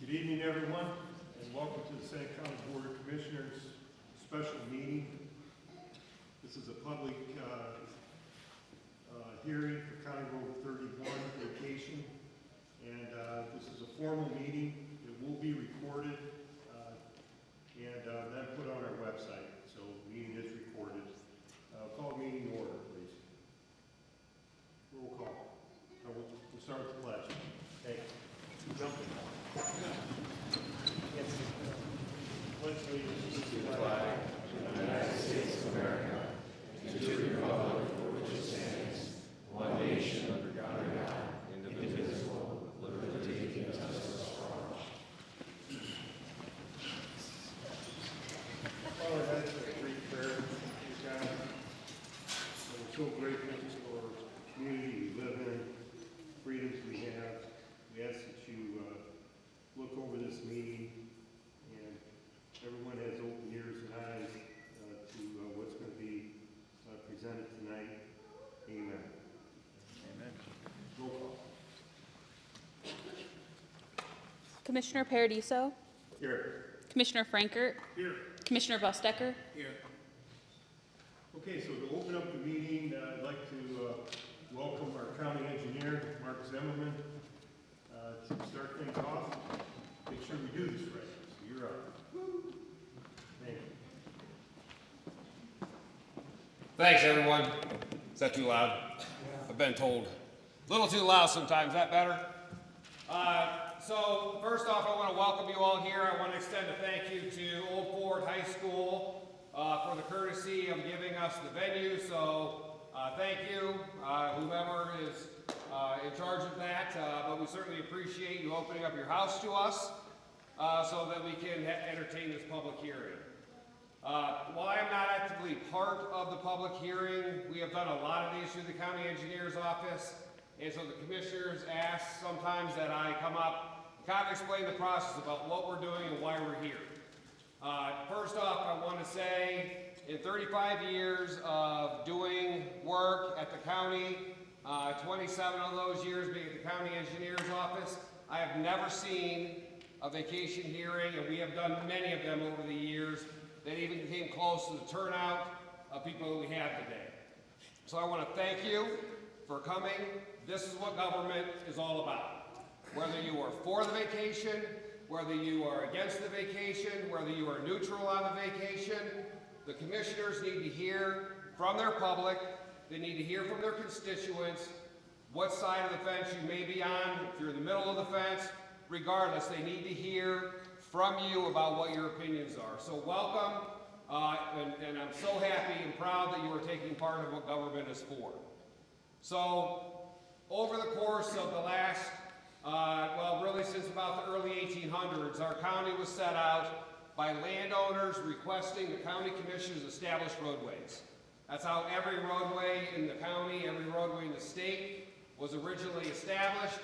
Good evening, everyone, and welcome to the Sac County Board of Commissioners special meeting. This is a public hearing for County Road 31 vacation, and this is a formal meeting. It will be recorded and then put on our website. So the meeting is recorded. Call the meeting to order, please. Roll call. We'll start with the pledge. Hey, jumping. Yes. Pledge allegiance to the flag of the United States of America and to the republic for which it stands, one nation under God, indivisible, with liberty and justice for all. Father, that's a great prayer. God, we're so grateful for the community we live in, freedoms we have. We ask that you look over this meeting and everyone has open ears and eyes to what's going to be presented tonight. Amen. Amen. Roll call. Commissioner Paradiso. Here. Commissioner Frankert. Here. Commissioner Bustecker. Here. Okay, so to open up the meeting, I'd like to welcome our county engineer, Mark Zimmerman, to start things off. Make sure we do this right. So you're up. Thank you. Thanks, everyone. Is that too loud? I've been told. A little too loud sometimes. Is that better? So first off, I want to welcome you all here. I want to extend a thank you to Old Ford High School for the courtesy of giving us the venue. So thank you, whomever is in charge of that. But we certainly appreciate you opening up your house to us so that we can entertain this public hearing. While I am not actively part of the public hearing, we have done a lot of these through the county engineer's office, and so the commissioners ask sometimes that I come up and kind of explain the process about what we're doing and why we're here. First off, I want to say in 35 years of doing work at the county, 27 of those years being at the county engineer's office, I have never seen a vacation hearing, and we have done many of them over the years that even came close to the turnout of people that we have today. So I want to thank you for coming. This is what government is all about. Whether you are for the vacation, whether you are against the vacation, whether you are neutral on the vacation, the commissioners need to hear from their public. They need to hear from their constituents what side of the fence you may be on. If you're in the middle of the fence, regardless, they need to hear from you about what your opinions are. So welcome, and I'm so happy and proud that you are taking part of what government is for. So over the course of the last, well, really since about the early 1800s, our county was set out by landowners requesting the county commissioners establish roadways. That's how every roadway in the county, every roadway in the state was originally established,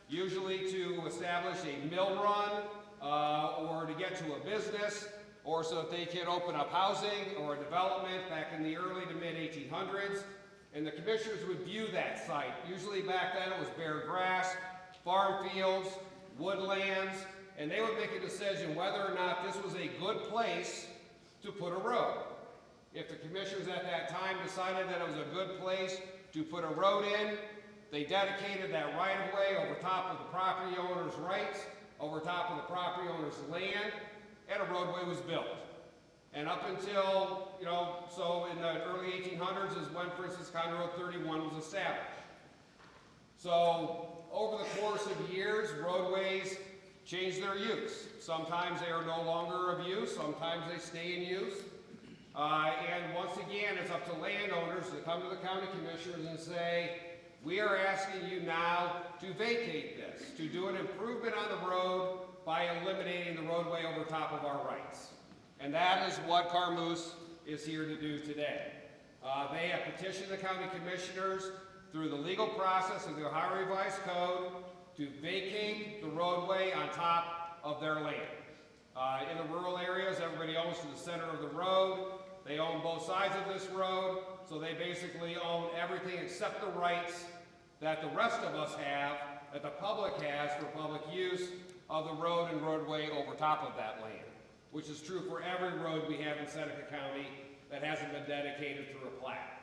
usually to establish a mill run or to get to a business, or so that they could open up housing or a development back in the early to mid 1800s. And the commissioners would view that site. Usually back then it was bare grass, farm fields, woodlands, and they would make a decision whether or not this was a good place to put a road. If the commissioners at that time decided that it was a good place to put a road in, they dedicated that right-of-way over top of the property owner's rights, over top of the property owner's land, and a roadway was built. And up until, so in the early 1800s is when, for instance, County Road 31 was established. So over the course of years, roadways change their use. Sometimes they are no longer of use, sometimes they stay in use. And once again, it's up to landowners to come to the county commissioners and say, we are asking you now to vacate this, to do an improvement on the road by eliminating the roadway over top of our rights. And that is what Carmoose is here to do today. They have petitioned the county commissioners through the legal process of the Ohio Revised Code to vacate the roadway on top of their land. In the rural areas, everybody owns to the center of the road. They own both sides of this road, so they basically own everything except the rights that the rest of us have, that the public has for public use, of the road and roadway over top of that land, which is true for every road we have in Seneca County that hasn't been dedicated through a plat.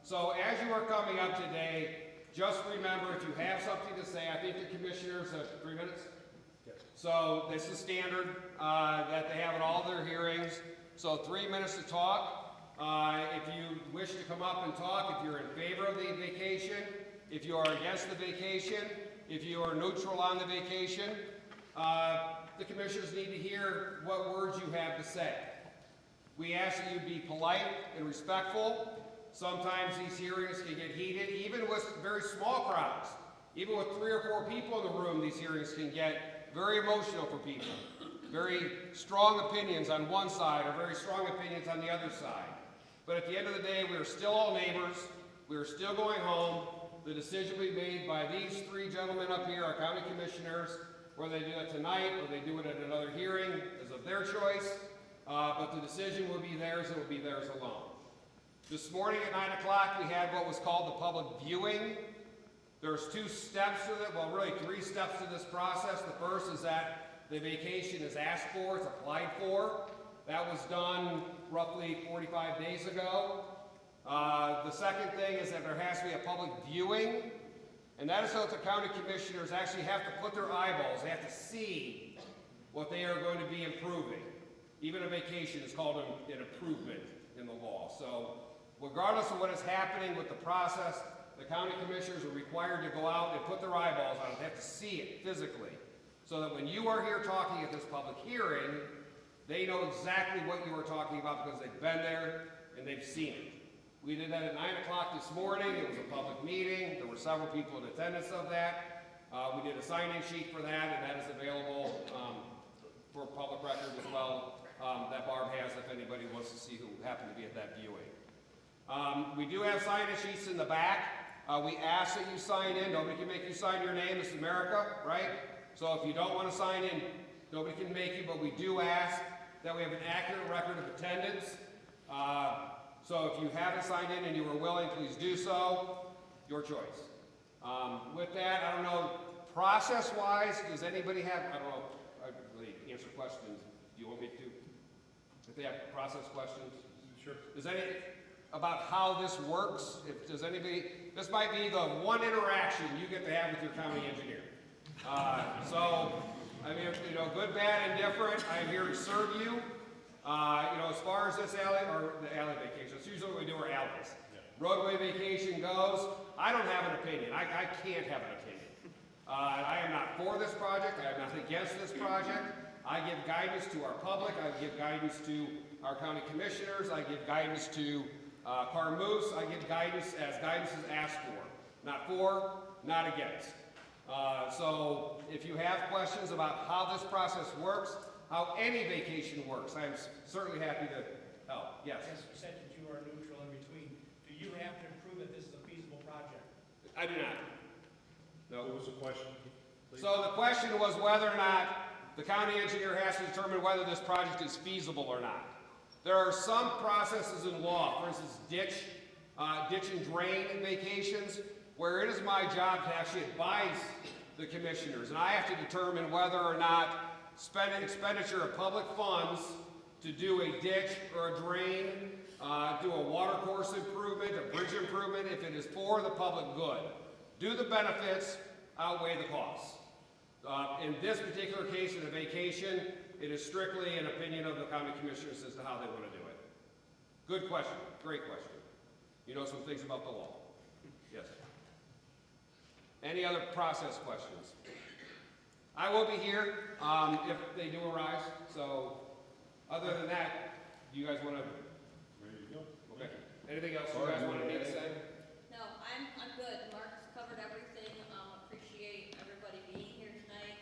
So as you are coming up today, just remember, if you have something to say, I think the commissioners have 3 minutes? Yes. So this is standard, that they have at all their hearings. So 3 minutes to talk. If you wish to come up and talk, if you're in favor of the vacation, if you are against the vacation, if you are neutral on the vacation, the commissioners need to hear what words you have to say. We ask that you be polite and respectful. Sometimes these hearings can get heated, even with very small crowds. Even with 3 or 4 people in the room, these hearings can get very emotional for people. Very strong opinions on one side or very strong opinions on the other side. But at the end of the day, we are still all neighbors. We are still going home. The decision will be made by these 3 gentlemen up here, our county commissioners. Whether they do it tonight or they do it at another hearing is of their choice. But the decision will be theirs and will be theirs alone. This morning at 9 o'clock, we had what was called the public viewing. There's 2 steps to it, well really 3 steps to this process. The first is that the vacation is asked for, it's applied for. That was done roughly 45 days ago. The second thing is that there has to be a public viewing, and that is so that the county commissioners actually have to put their eyeballs, they have to see what they are going to be improving. Even a vacation is called an improvement in the law. So regardless of what is happening with the process, the county commissioners are required to go out and put their eyeballs on it. They have to see it physically. So that when you are here talking at this public hearing, they know exactly what you are talking about because they've been there and they've seen it. We did that at 9 o'clock this morning. It was a public meeting. There were several people in attendance of that. We did a sign-in sheet for that, and that is available for public record as well, that Barb has if anybody wants to see who happened to be at that viewing. We do have sign-in sheets in the back. We ask that you sign in. Nobody can make you sign your name. This is America, right? So if you don't want to sign in, nobody can make you, but we do ask that we have an accurate record of attendance. So if you haven't signed in and you are willing, please do so. Your choice. With that, I don't know, process-wise, does anybody have, I don't know, I really answer questions. Do you want me to? If they have process questions? Sure. Does any, about how this works, does anybody, this might be the one interaction you get to have with your county engineer. So, I mean, you know, good, bad, and different, I am here to serve you. You know, as far as this alley, or the alley vacation, it's usually what we do are alleys. Yeah. Roadway vacation goes, I don't have an opinion. I can't have an opinion. I am not for this project. I am not against this project. I give guidance to our public. I give guidance to our county commissioners. I give guidance to Carmoose. I give guidance as guidance is asked for, not against. So if you have questions about how this process works, how any vacation works, I am certainly happy to help. Yes? As you said that you are neutral in between, do you have to prove that this is a feasible project? I do not. No. What was the question, please? So the question was whether or not the county engineer has to determine whether this project is feasible or not. There are some processes in law, for instance, ditch and drain vacations, where it is my job to actually advise the commissioners, and I have to determine whether or not expenditure of public funds to do a ditch or a drain, do a water course improvement, a bridge improvement, if it is for the public good. Do the benefits outweigh the costs? In this particular case, in a vacation, it is strictly an opinion of the county commissioners as to how they want to do it. Good question, great question. You know some things about the law. Yes. Any other process questions? I will be here if they do arise. So, other than that, do you guys want to? Ready to go? Okay. Anything else you guys want me to say? No, I'm good. Mark's covered everything. Appreciate everybody being here tonight.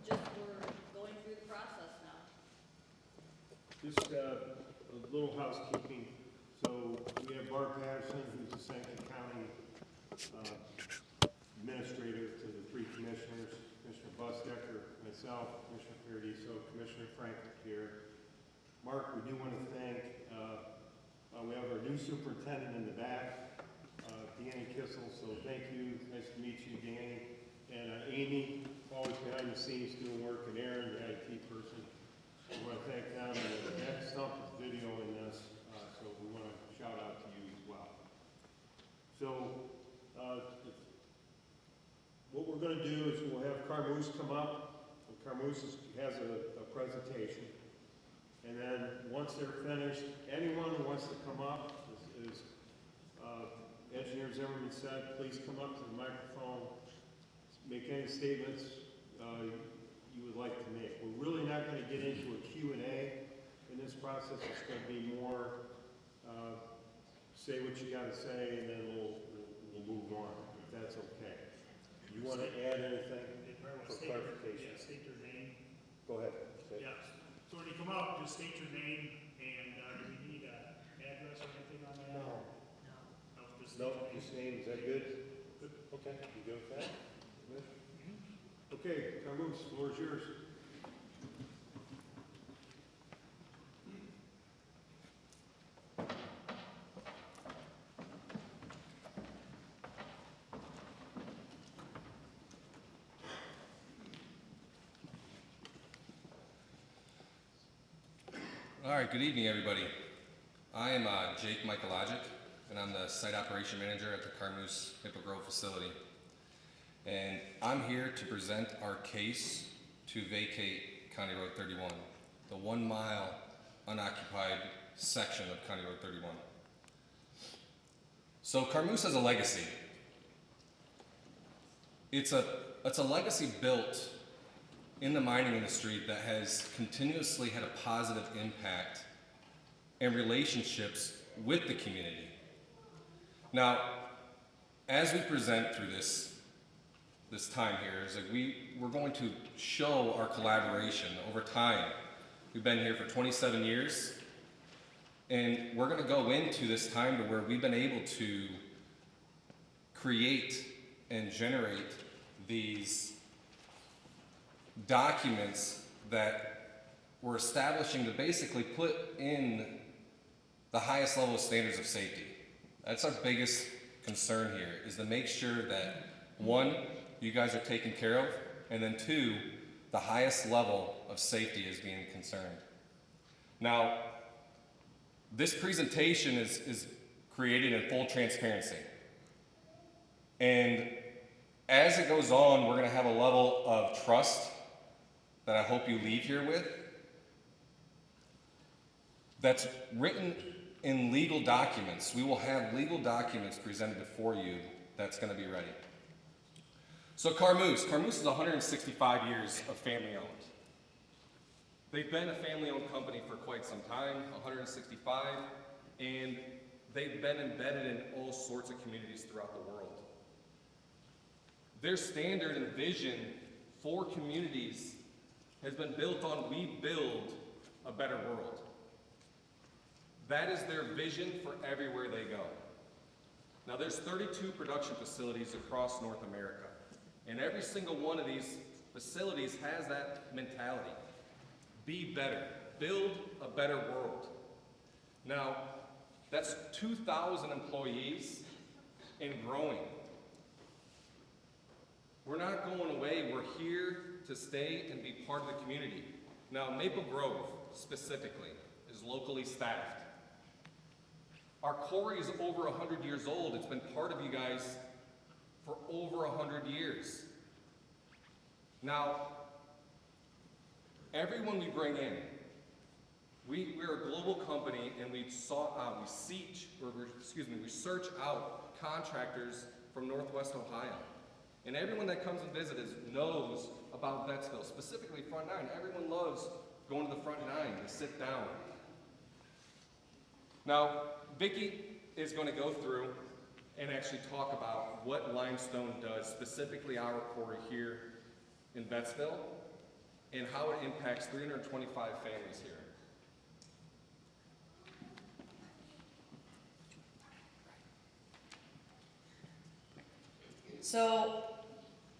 Just we're going through the process now. Just a little housekeeping. So we have Barb Patterson, who's the Seneca County administrator to the 3 commissioners, Commissioner Busdecker, myself, Commissioner Paradiso, Commissioner Frank here. Mark, we do want to thank, we have our new superintendent in the back, Danny Kissel, so thank you. Nice to meet you, Danny. and Amy, always behind the scenes doing work, and Aaron, the IT person. We want to thank them, and Matt Stump is videoing this, so we want to shout out to you as well. So, what we're going to do is we'll have Carmoose come up, and Carmoose has a presentation. And then, once they're finished, anyone who wants to come up, as Engineer Zimmerman said, please come up to the microphone, make any statements you would like to make. We're really not going to get into a Q&A in this process. It's going to be more, say what you got to say, and then we'll move on, if that's okay. You want to add anything for clarification? Yeah, state your name. Go ahead. Say it. Yeah, so when you come up, just state your name, and do we need an address or anything on that? No, just state No, your name. just name, is that good? Good. Okay, you good with that? Good? Okay, Carmoose, the floor is yours. All right, good evening, everybody. I am Jake Michaelogic, and I'm the site operation manager at the Carmoose Maple Grove facility. And I'm here to present our case to vacate County Road 31, the 1 mile unoccupied section of County Road 31. So Carmoose has a legacy. It's a legacy built in the mining industry that has continuously had a positive impact and relationships with the community. Now, as we present through this time here, is that we're going to show our collaboration over time. We've been here for 27 years, and we're going to go into this time to where we've been able to create and generate these documents that we're establishing to basically put in the highest level of standards of safety. That's our biggest concern here, is to make sure that, one, you guys are taken care of, and then two, the highest level of safety is being concerned. Now, this presentation is created in full transparency. And as it goes on, we're going to have a level of trust that I hope you leave here with, that's written in legal documents. We will have legal documents presented before you that's going to be ready. So Carmoose is 165 years of family owned. They've been a family owned company for quite some time, 165, and they've been embedded in all sorts of communities throughout the world. Their standard and vision for communities has been built on we build a better world. That is their vision for everywhere they go. Now there's 32 production facilities across North America, and every single one of these facilities has that mentality. Be better, build a better world. Now, that's 2,000 employees and growing. We're not going away, we're here to stay and be part of the community. Now, Maple Grove, specifically, is locally staffed. Our quarry is over 100 years old. It's been part of you guys for over 100 years. Now, everyone we bring in, we're a global company, and we search out contractors from Northwest Ohio. And everyone that comes and visits knows about Bettsville, specifically Front 9. Everyone loves going to the Front 9 to sit down. Now, Vicki is going to go through and actually talk about what limestone does, specifically our quarry here in Bettsville, and how it impacts 325 families here. So,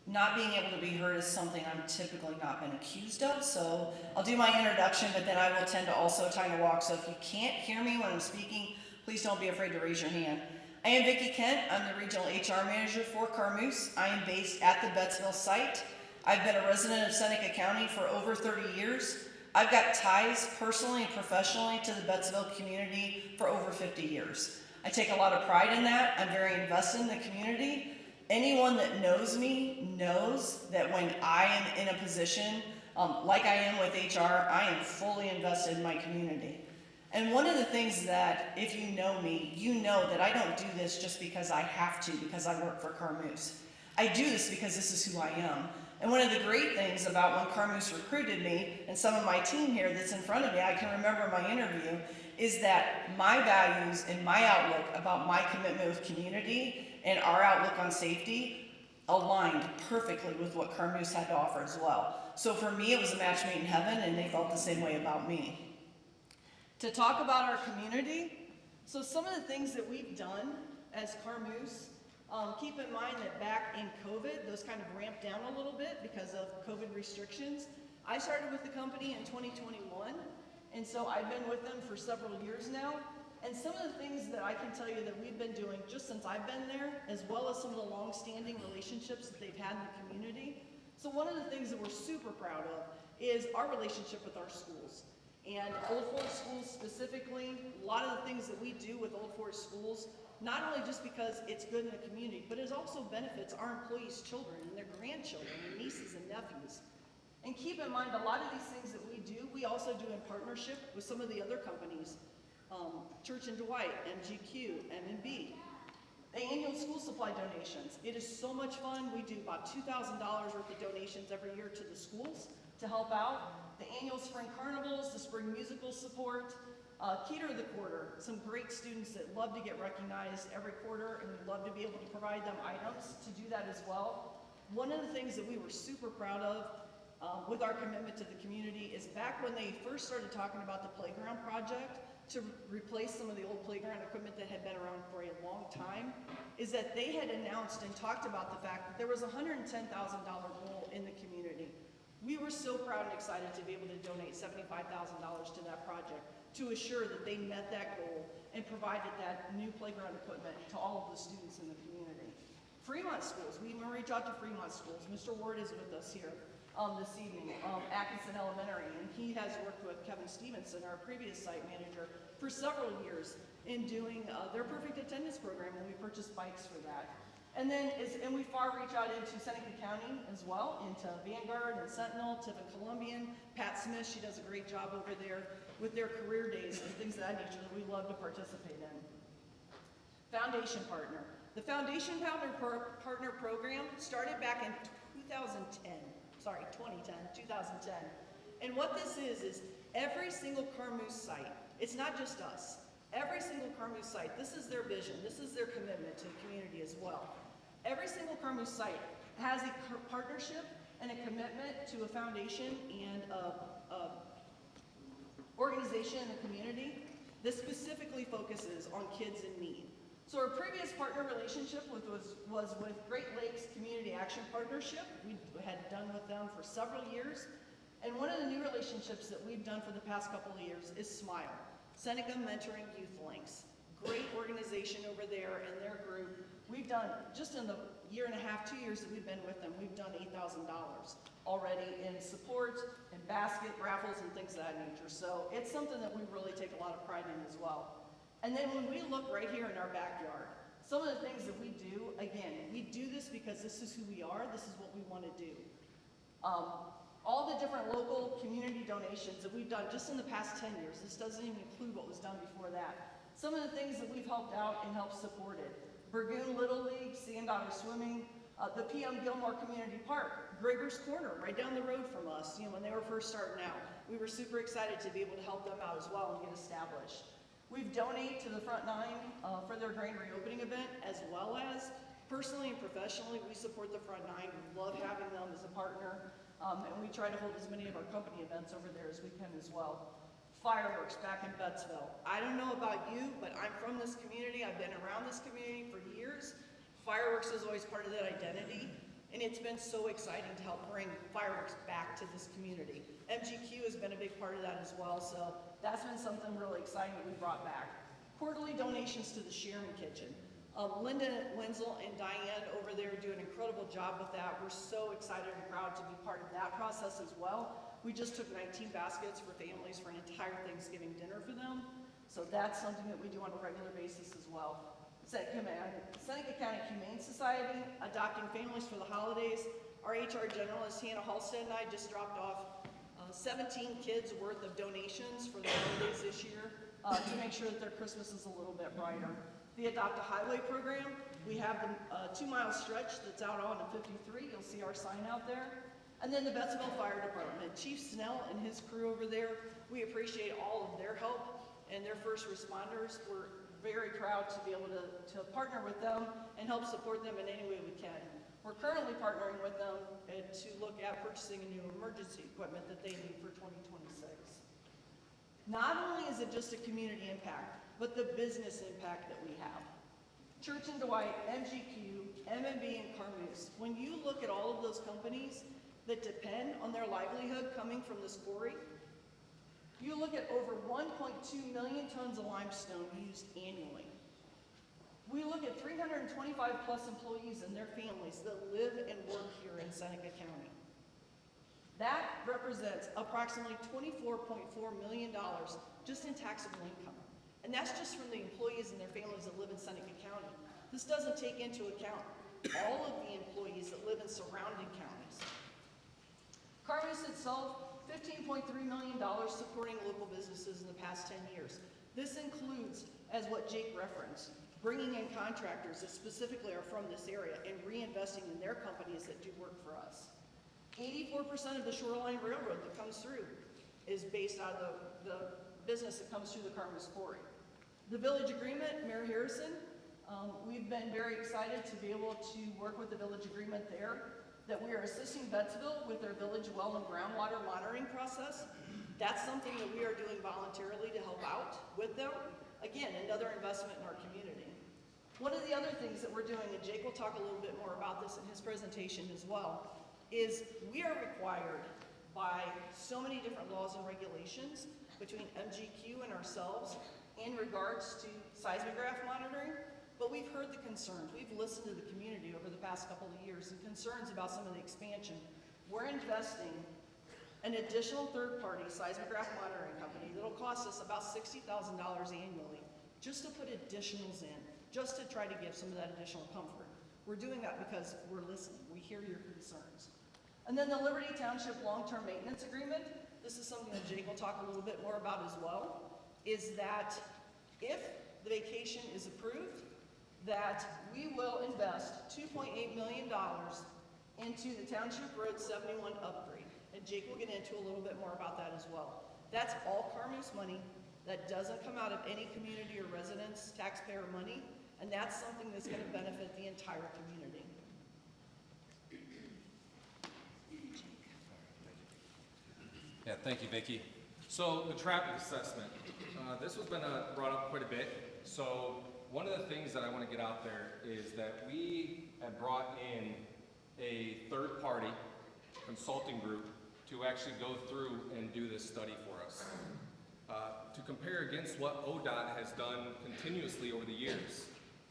not being able to be heard is something I'm typically not been accused of, so I'll do my introduction, but then I will tend to also kind of walk, so if you can't hear me when I'm speaking, please don't be afraid to raise your hand. I am Vicki Kent. I'm the Regional HR Manager for Carmoose. I am based at the Bettsville site. I've been a resident of Seneca County for over 30 years. I've got ties personally and professionally to the Bettsville community for over 50 years. I take a lot of pride in that. I'm very invested in the community. Anyone that knows me knows that when I am in a position, like I am with HR, I am fully invested in my community. And one of the things that, if you know me, you know that I don't do this just because I have to, because I work for Carmoose. I do this because this is who I am. And one of the great things about when Carmoose recruited me, and some of my team here that's in front of me, I can remember my interview, is that my values and my outlook about my commitment with community and our outlook on safety aligned perfectly with what Carmoose had to offer as well. So for me, it was a match made in heaven, and they felt the same way about me. To talk about our community, so some of the things that we've done as Carmoose, keep in mind that back in COVID, those kind of ramped down a little bit because of COVID restrictions. I started with the company in 2021, and so I've been with them for several years now. And some of the things that I can tell you that we've been doing just since I've been there, as well as some of the long-standing relationships that they've had in the community. So one of the things that we're super proud of is our relationship with our schools. And Old Forest Schools specifically, a lot of the things that we do with Old Forest Schools, not only just because it's good in the community, but it also benefits our employees' children and their grandchildren and nieces and nephews. And keep in mind, a lot of these things that we do, we also do in partnership with some of the other companies. Church and Dwight, MGQ, M&B. The annual school supply donations. It is so much fun. We do about $2,000 worth of donations every year to the schools to help out. The annual spring carnivals, the spring musical support, Keeter of the Quarter, some great students that love to get recognized every quarter, and we love to be able to provide them items to do that as well. One of the things that we were super proud of with our commitment to the community is back when they first started talking about the playground project to replace some of the old playground equipment that had been around for a long time, is that they had announced and talked about the fact that there was a $110,000 goal in the community. We were so proud and excited to be able to donate $75,000 to that project to assure that they met that goal and provided that new playground equipment to all of the students in the community. Fremont schools, we even reach out to Fremont schools. Mr. Ward is with us here this evening, Atkinson Elementary, and he has worked with Kevin Stevenson, our previous site manager, for several years in doing their perfect attendance program, and we purchased bikes for that. And then, we far reach out into Seneca County as well, into Vanguard and Sentinel, Tiffin Columbian, Pat Smith, she does a great job over there with their career days and things of that nature that we love to participate in. Foundation Partner. The Foundation Partner Program started back in 2010. And what this is every single Carmoose site, it's not just us, every single Carmoose site, this is their vision, this is their commitment to the community as well. Every single Carmoose site has a partnership and a commitment to a foundation and a organization in the community that specifically focuses on kids in need. So our previous partner relationship was with Great Lakes Community Action Partnership. We had done with them for several years. And one of the new relationships that we've done for the past couple of years is SMILE, Seneca Mentoring Youth Links. Great organization over there and their group. We've done, just in the year and a half, 2 years that we've been with them, we've done $8,000 already in support and basket raffles and things of that nature. So it's something that we really take a lot of pride in as well. And then when we look right here in our backyard, some of the things that we do, again, we do this because this is who we are, this is what we want to do. All the different local community donations that we've done just in the past 10 years, this doesn't even include what was done before that. Some of the things that we've helped out and helped supported. Burgoon Little League, Sea and Otter Swimming, the PM Gilmore Community Park, Gregor's Corner, right down the road from us, when they were first starting out. We were super excited to be able to help them out as well and get established. We've donated to the Front Nine for their grand reopening event, as well as personally and professionally, we support the Front Nine. We love having them as a partner, and we try to hold as many of our company events over there as we can as well. Fireworks back in Bettsville. I don't know about you, but I'm from this community. I've been around this community for years. Fireworks is always part of that identity, and it's been so exciting to help bring fireworks back to this community. MGQ has been a big part of that as well, so that's been something really exciting that we brought back. Quarterly donations to the Sharon Kitchen. Linda Wenzel and Diane over there do an incredible job with that. We're so excited and proud to be part of that process as well. We just took 19 baskets for families for an entire Thanksgiving dinner for them. So that's something that we do on a regular basis as well. Seneca County Humane Society, adopting families for the holidays. Our HR generalist, Hannah Halstead, and I just dropped off 17 kids worth of donations for the holidays this year to make sure that their Christmas is a little bit brighter. The Adopt a Highway program, we have the 2-mile stretch that's out on 53. You'll see our sign out there. And then the Bettsville Fire Department, Chief Snell and his crew over there, we appreciate all of their help and their first responders. We're very proud to be able to partner with them and help support them in any way we can. We're currently partnering with them to look at purchasing a new emergency equipment that they need for 2026. Not only is it just a community impact, but the business impact that we have. Church and Dwight, MGQ, MMB, and Carmoose. When you look at all of those companies that depend on their livelihood coming from this quarry, you look at over 1.2 million tons of limestone used annually. We look at 325 plus employees and their families that live and work here in Seneca County. That represents approximately $24.4 million just in taxable income. And that's just from the employees and their families that live in Seneca County. This doesn't take into account all of the employees that live in surrounding counties. Carmoose itself, $15.3 million supporting local businesses in the past 10 years. This includes, as what Jake referenced, bringing in contractors that specifically are from this area and reinvesting in their companies that do work for us. 84% of the Shoreline Railroad that comes through is based out of the business that comes through the Carmoose Quarry. The Village Agreement, Mayor Harrison, we've been very excited to be able to work with the Village Agreement there, that we are assisting Bettsville with their village well and groundwater monitoring process. That's something that we are doing voluntarily to help out with them. Again, another investment in our community. One of the other things that we're doing, and Jake will talk a little bit more about this in his presentation as well, is we are required by so many different laws and regulations between MGQ and ourselves in regards to seismograph monitoring, but we've heard the concerns. We've listened to the community over the past couple of years and concerns about some of the expansion. We're investing an additional third-party seismograph monitoring company that'll cost us about $60,000 annually just to put additionals in, just to try to give some of that additional comfort. We're doing that because we're listening. We hear your concerns. And then the Liberty Township Long-Term Maintenance Agreement, this is something that Jake will talk a little bit more about as well, is that if the vacation is approved, that we will invest $2.8 million into the Township Road 71 upgrade. And Jake will get into a little bit more about that as well. That's all Carmoose money. That doesn't come out of any community or residents taxpayer money, and that's something that's going to benefit the entire community. Yeah, thank you, Vicki. So the traffic assessment, this has been brought up quite a bit. So one of the things that I want to get out there is that we have brought in a third-party consulting group to actually go through and do this study for us. To compare against what ODOT has done continuously over the years.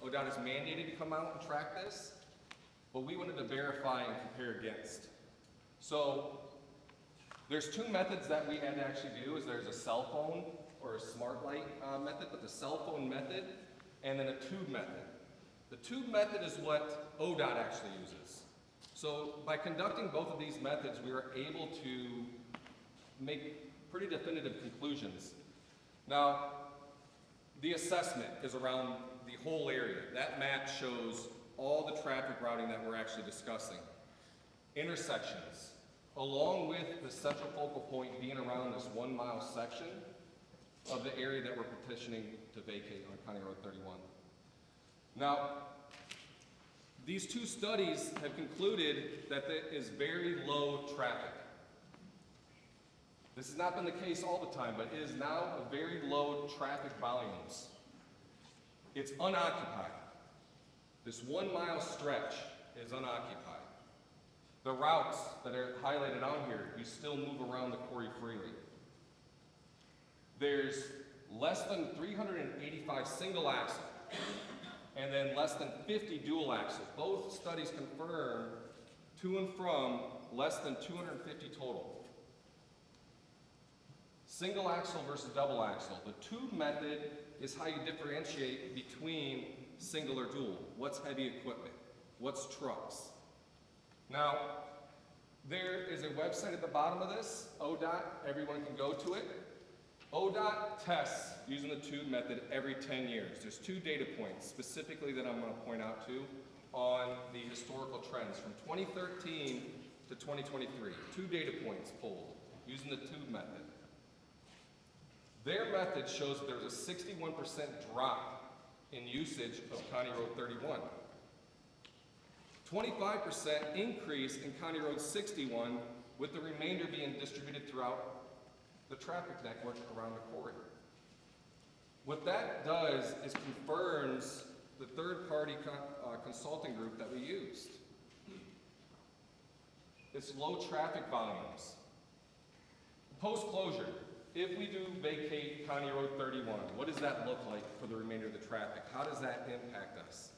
ODOT is mandated to come out and track this, but we wanted to verify and compare against. So there's two methods that we had to actually do. Is there's a cell phone or a smart light method, but the cell phone method, and then a tube method. The tube method is what ODOT actually uses. So by conducting both of these methods, we were able to make pretty definitive conclusions. Now, the assessment is around the whole area. That map shows all the traffic routing that we're actually discussing. Intersections, along with the central focal point being around this 1 mile section of the area that we're petitioning to vacate on County Road 31. Now, these two studies have concluded that there is very low traffic. This has not been the case all the time, but it is now a very low traffic volumes. It's unoccupied. This 1 mile stretch is unoccupied. The routes that are highlighted on here, we still move around the quarry freely. There's less than 385 single axle and then less than 50 dual axles. Both studies confirm to and from less than 250 total. Single axle versus double axle. The tube method is how you differentiate between single or dual. What's heavy equipment? What's trucks? Now, there is a website at the bottom of this, ODOT, everyone can go to it. ODOT tests using the tube method every 10 years. There's 2 data points specifically that I'm going to point out to on the historical trends from 2013 to 2023. 2 data points pulled using the tube method. Their method shows that there was a 61% drop in usage of County Road 31. 25% increase in County Road 61, with the remainder being distributed throughout the traffic network around the quarry. What that does is confirms the third-party consulting group that we used. It's low traffic volumes. Post-closure, if we do vacate County Road 31, what does that look like for the remainder of the traffic? How does that impact us?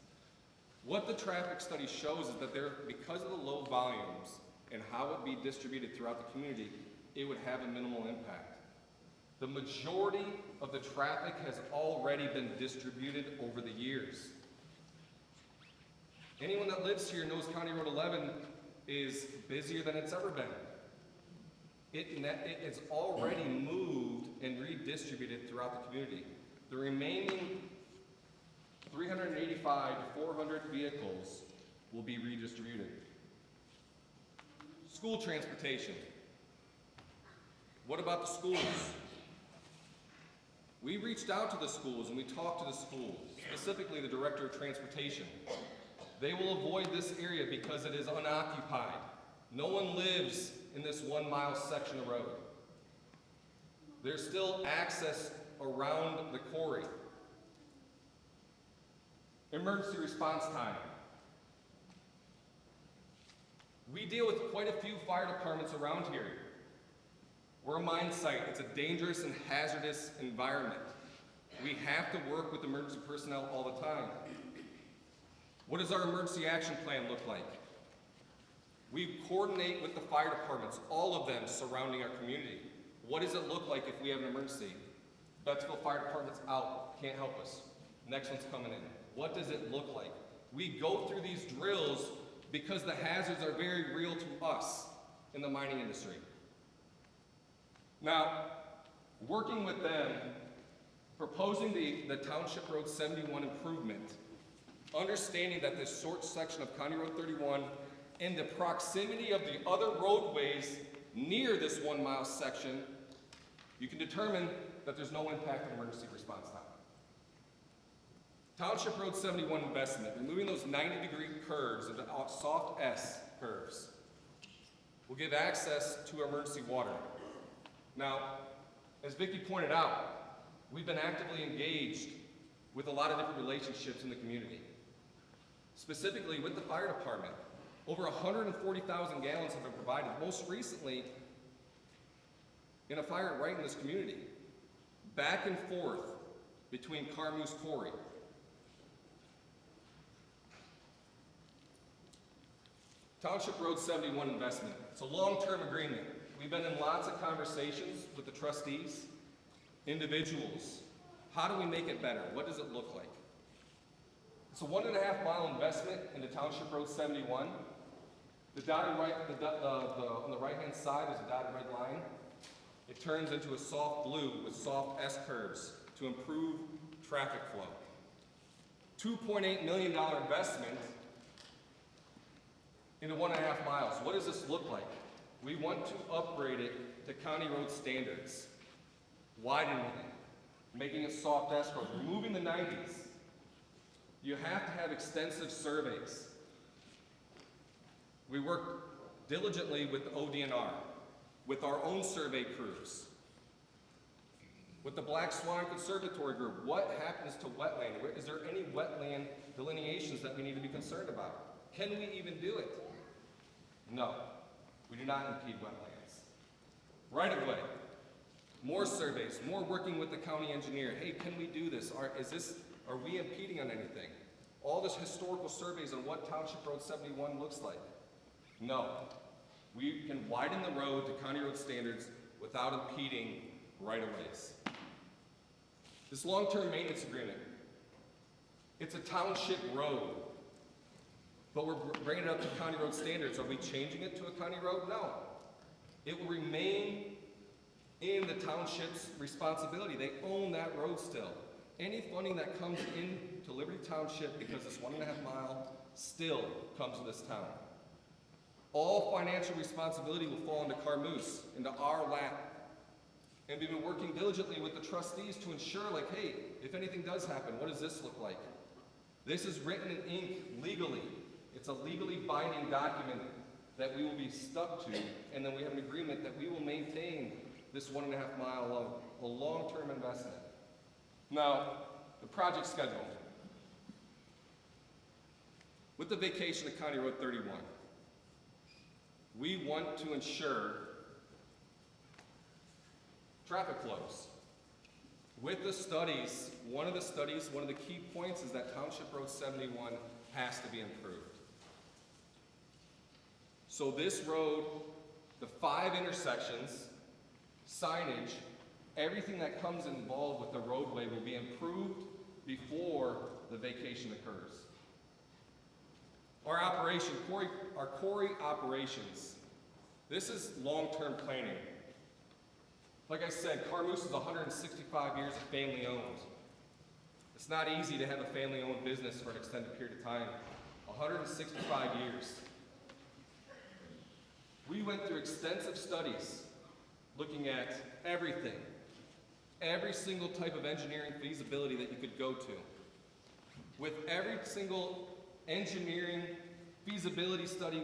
What the traffic study shows is that because of the low volumes and how it be distributed throughout the community, it would have a minimal impact. The majority of the traffic has already been distributed over the years. Anyone that lives here knows County Road 11 is busier than it's ever been. It's already moved and redistributed throughout the community. The remaining 385 to 400 vehicles will be redistributed. School transportation. What about the schools? We reached out to the schools and we talked to the schools, specifically the Director of Transportation. They will avoid this area because it is unoccupied. No one lives in this 1 mile section of road. There's still access around the quarry. Emergency response time. We deal with quite a few fire departments around here. We're a mine site. It's a dangerous and hazardous environment. We have to work with emergency personnel all the time. What does our emergency action plan look like? We coordinate with the fire departments, all of them surrounding our community. What does it look like if we have an emergency? Bettsville Fire Department's out, can't help us. Next one's coming in. What does it look like? We go through these drills because the hazards are very real to us in the mining industry. Now, working with them, proposing the Township Road 71 improvement, understanding that this short section of County Road 31 and the proximity of the other roadways near this 1 mile section, you can determine that there's no impact on emergency response time. Township Road 71 investment, removing those 90-degree curves into soft S curves, will give access to emergency water. Now, as Vicki pointed out, we've been actively engaged with a lot of different relationships in the community. Specifically with the fire department, over 140,000 gallons have been provided, most recently in a fire right in this community, back and forth between Carmoose Quarry. Township Road 71 investment. It's a long-term agreement. We've been in lots of conversations with the trustees, individuals. How do we make it better? What does it look like? It's a 1.5 mile investment into Township Road 71. The dotted right, on the right-hand side, there's a dotted red line. It turns into a soft blue with soft S curves to improve traffic flow. $2.8 million investment into 1.5 miles. What does this look like? We want to upgrade it to county road standards, widening it, making it soft S curves, removing the 90s. You have to have extensive surveys. We work diligently with the ODNR, with our own survey crews, with the Black Swan Conservatory Group. What happens to wetland? Is there any wetland delineations that we need to be concerned about? Can we even do it? No, we do not impede wetlands. Right of way, more surveys, more working with the county engineer. Hey, can we do this? Are we impeding on anything? all this historical surveys on what Township Road 71 looks like. No. We can widen the road to county road standards without impeding right-of-ways. This long-term maintenance agreement, it's a township road, but we're bringing it up to county road standards. Are we changing it to a county road? No. It will remain in the township's responsibility. They own that road still. Any funding that comes into Liberty Township because it's 1.5 mile still comes to this town. All financial responsibility will fall into Carmoose, into our lap. And we've been working diligently with the trustees to ensure, like, hey, if anything does happen, what does this look like? This is written in ink legally. It's a legally binding document that we will be stuck to, and then we have an agreement that we will maintain this 1.5 mile of a long-term investment. Now, the project schedule. With the vacation of County Road 31, we want to ensure traffic flows. With the studies, one of the key points is that Township Road 71 has to be improved. So this road, the 5 intersections, signage, everything that comes involved with the roadway will be improved before the vacation occurs. Our operation, our quarry operations, this is long-term planning. Like I said, Carmoose is 165 years of family-owned. It's not easy to have a family-owned business for an extended period of time. 165 years. We went through extensive studies looking at everything, every single type of engineering feasibility that you could go to. With every single engineering feasibility study,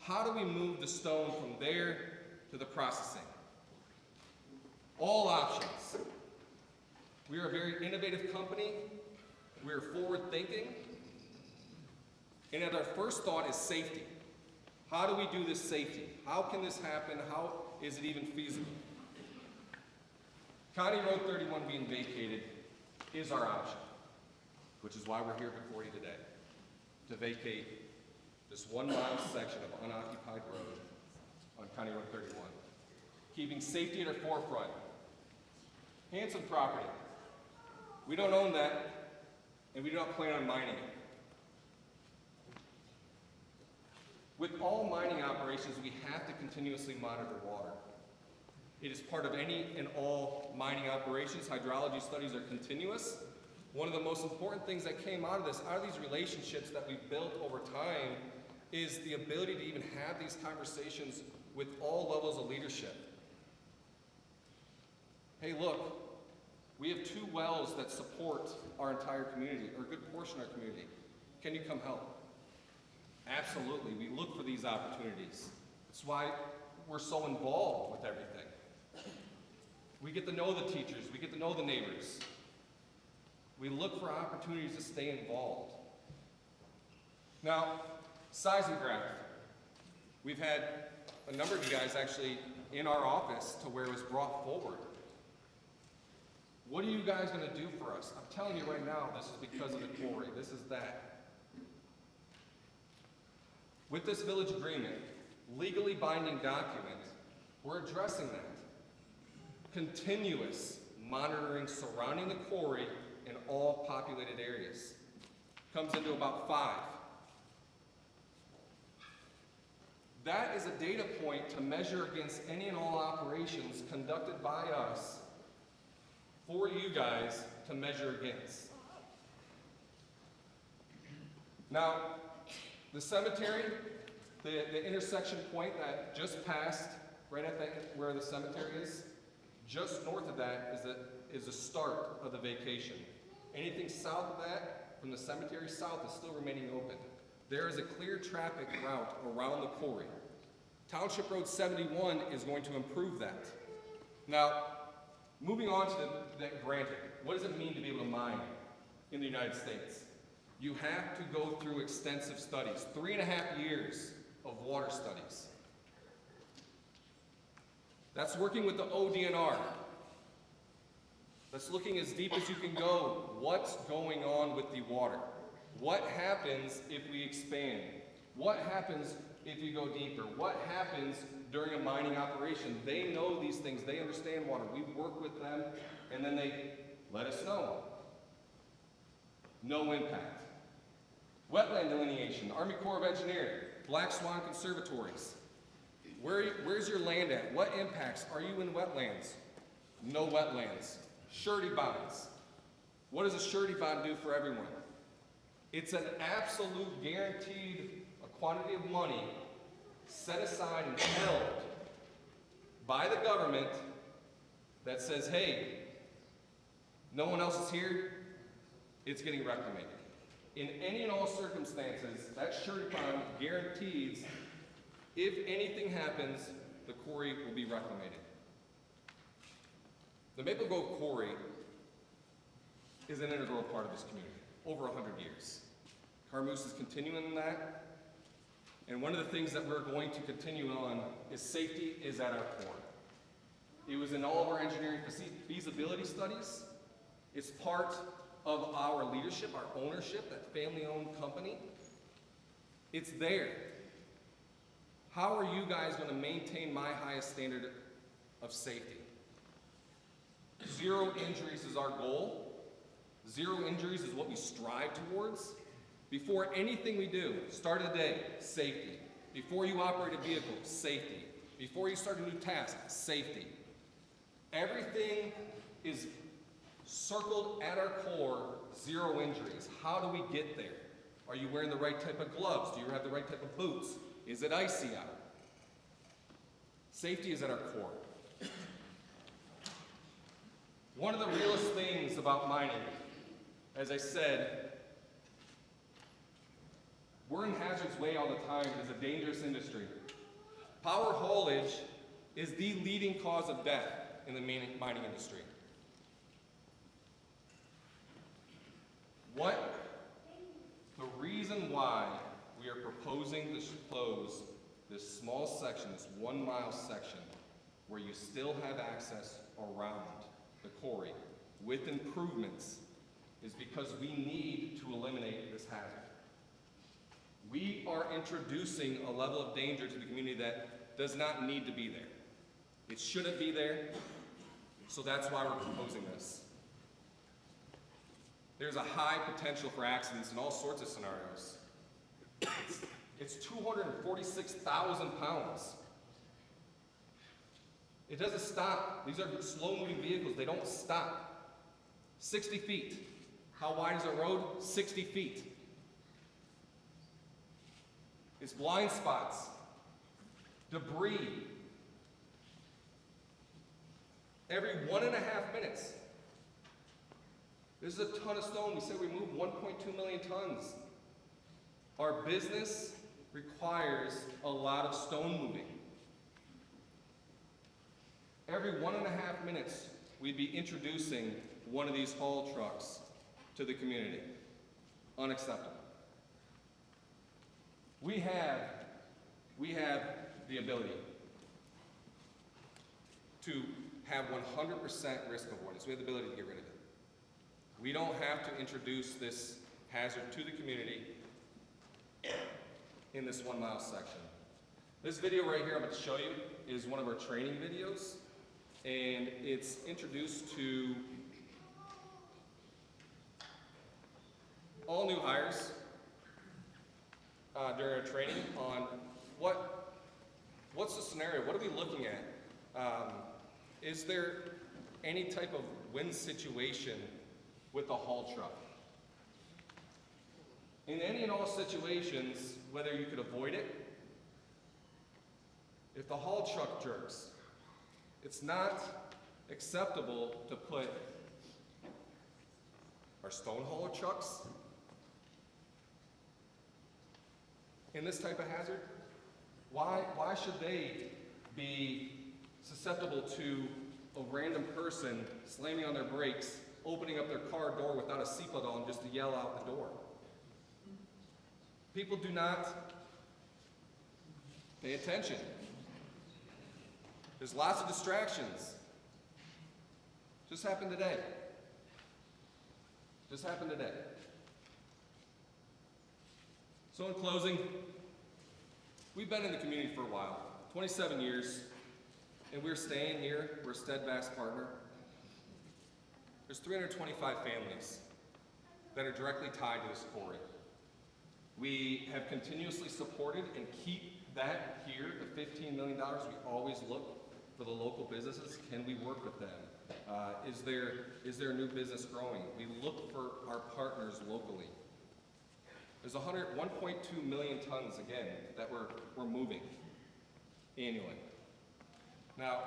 how do we move the stone from there to the processing? All options. We are a very innovative company. We are forward thinking. And our first thought is safety. How do we do this safety? How can this happen? How is it even feasible? County Road 31 being vacated is our option, which is why we're here before you today, to vacate this 1 mile section of unoccupied road on County Road 31, keeping safety at our forefront. Hanson property. We don't own that, and we do not plan on mining it. With all mining operations, we have to continuously monitor water. It is part of any and all mining operations. Hydrology studies are continuous. One of the most important things that came out of this, out of these relationships that we've built over time, is the ability to even have these conversations with all levels of leadership. Hey, look, we have 2 wells that support our entire community, or a good portion of our community. Can you come help? Absolutely, we look for these opportunities. That's why we're so involved with everything. We get to know the teachers, we get to know the neighbors. We look for opportunities to stay involved. Now, seismograph. We've had a number of you guys actually in our office to where it was brought forward. What are you guys going to do for us? I'm telling you right now, this is because of the quarry. This is that. With this village agreement, legally binding document, we're addressing that. Continuous monitoring surrounding the quarry in all populated areas. Comes into about 5. That is a data point to measure against any and all operations conducted by us for you guys to measure against. Now, the cemetery, the intersection point that just passed, right at where the cemetery is, just north of that is the start of the vacation. Anything south of that, from the cemetery south, is still remaining open. There is a clear traffic route around the quarry. Township Road 71 is going to improve that. Now, moving on to that granted, what does it mean to be able to mine in the United States? You have to go through extensive studies, 3.5 years of water studies. That's working with the ODNR. That's looking as deep as you can go. What's going on with the water? What happens if we expand? What happens if you go deeper? What happens during a mining operation? They know these things. They understand water. We work with them, and then they let us know. No impact. Wetland delineation, Army Corps of Engineers, Black Swan Conservatories. Where's your land at? What impacts? Are you in wetlands? No wetlands. Surety bonds. What does a surety bond do for everyone? It's an absolute guaranteed quantity of money set aside and held by the government that says, hey, no one else is here, it's getting reclaimed. In any and all circumstances, that surety bond guarantees if anything happens, the quarry will be reclaimed. The Maple Grove Quarry is an integral part of this community, over 100 years. Carmoose is continuing that, and one of the things that we're going to continue on is safety is at our core. It was in all of our engineering feasibility studies. It's part of our leadership, our ownership, that family-owned company. It's there. How are you guys going to maintain my highest standard of safety? 0 injuries is our goal. 0 injuries is what we strive towards. Before anything we do, start of the day, safety. Before you operate a vehicle, safety. Before you start a new task, safety. Everything is circled at our core, 0 injuries. How do we get there? Are you wearing the right type of gloves? Do you have the right type of boots? Is it icy out? Safety is at our core. One of the realest things about mining, as I said, we're in hazard's way all the time. It is a dangerous industry. Power haulage is the leading cause of death in the mining industry. The reason why we are proposing to close this small section, this 1 mile section, where you still have access around the quarry with improvements, is because we need to eliminate this hazard. We are introducing a level of danger to the community that does not need to be there. It shouldn't be there, so that's why we're proposing this. There's a high potential for accidents in all sorts of scenarios. It's 246,000 pounds. It doesn't stop. These are slow-moving vehicles. They don't stop. 60 feet. How wide is a road? 60 feet. It's blind spots, debris. Every 1.5 minutes. This is a ton of stone. We said we moved 1.2 million tons. Our business requires a lot of stone moving. Every 1.5 minutes, we'd be introducing one of these haul trucks to the community. Unacceptable. We have the ability to have 100% risk avoidance. We have the ability to get rid of it. We don't have to introduce this hazard to the community in this 1 mile section. This video right here I'm going to show you is one of our training videos, and it's introduced to all new hires during our training on what's the scenario, what are we looking at? Is there any type of wind situation with the haul truck? In any and all situations, whether you could avoid it, if the haul truck jerks, it's not acceptable to put our stone hauler trucks in this type of hazard. Why should they be susceptible to a random person slamming on their brakes, opening up their car door without a seatbelt on just to yell out the door? People do not pay attention. There's lots of distractions. Just happened today. So in closing, we've been in the community for a while, 27 years, and we're staying here. We're a steadfast partner. There's 325 families that are directly tied to this quarry. We have continuously supported and keep that here, the $15 million. We always look for the local businesses. Can we work with them? Is there a new business growing? We look for our partners locally. There's 1.2 million tons, again, that we're moving annually. Now,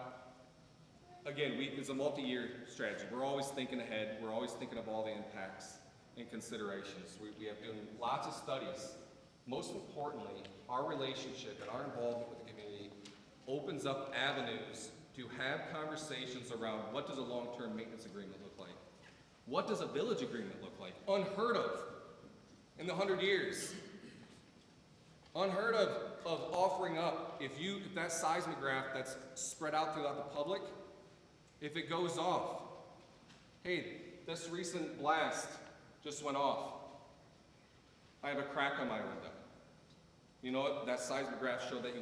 again, it's a multi-year strategy. We're always thinking ahead. We're always thinking of all the impacts and considerations. We have done lots of studies. Most importantly, our relationship and our involvement with the community opens up avenues to have conversations around what does a long-term maintenance agreement look like? What does a village agreement look like? Unheard of in the 100 years. Unheard of offering up, if that seismograph that's spread out throughout the public, if it goes off, hey, this recent blast just went off. I have a crack on my window. You know what? That seismograph showed that we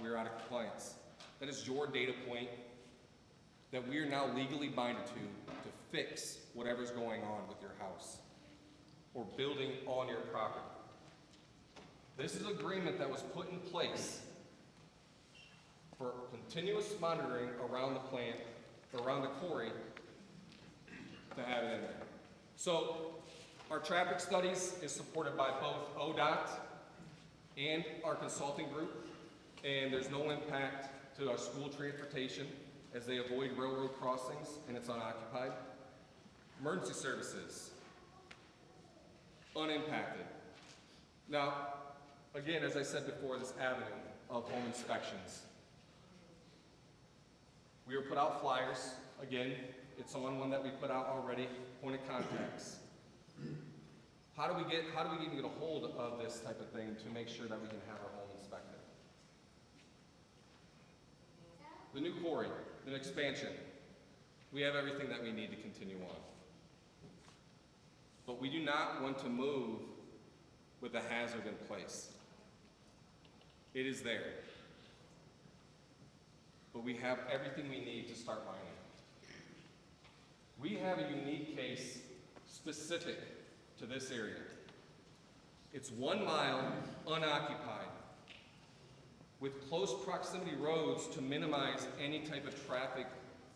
were out of compliance. That is your data point that we are now legally binded to fix whatever's going on with your house or building on your property. This is an agreement that was put in place for continuous monitoring around the plant, around the quarry, to have it in there. So our traffic studies is supported by both ODOT and our consulting group, and there's no impact to our school transportation as they avoid railroad crossings and it's unoccupied. Emergency services, unimpacted. Now, again, as I said before, this avenue of home inspections. We were put out flyers. Again, it's on one that we put out already, point of contacts. How do we even get a hold of this type of thing to make sure that we can have our home inspected? The new quarry, the expansion. We have everything that we need to continue on. But we do not want to move with a hazard in place. It is there. But we have everything we need to start mining. We have a unique case specific to this area. It's 1 mile unoccupied with close proximity roads to minimize any type of traffic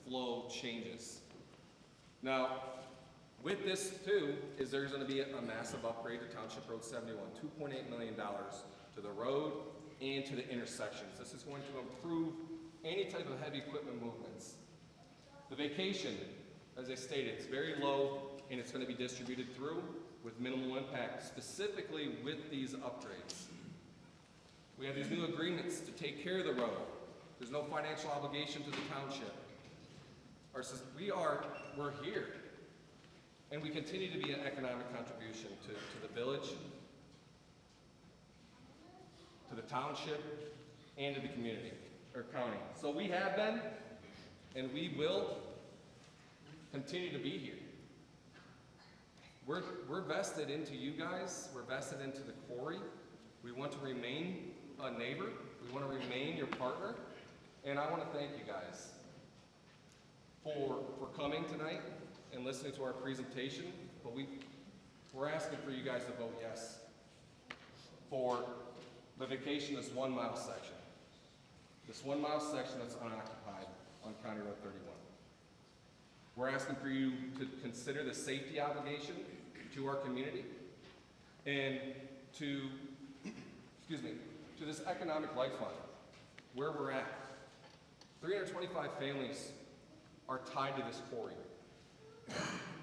flow changes. Now, with this too, is there's going to be a massive upgrade to Township Road 71, $2.8 million to the road and to the intersections. This is going to improve any type of heavy equipment movements. The vacation, as I stated, it's very low and it's going to be distributed through with minimal impact, specifically with these upgrades. We have these new agreements to take care of the road. There's no financial obligation to the township. We're here. And we continue to be an economic contribution to the village, to the township, and to the community, or county. So we have been, and we will continue to be here. We're vested into you guys. We're vested into the quarry. We want to remain a neighbor. We want to remain your partner. And I want to thank you guys for coming tonight and listening to our presentation. But we're asking for you guys to vote yes for the vacation, this 1 mile section. This 1 mile section that's unoccupied on County Road 31. We're asking for you to consider the safety obligation to our community and to this economic lifeline, where we're at. 325 families are tied to this quarry.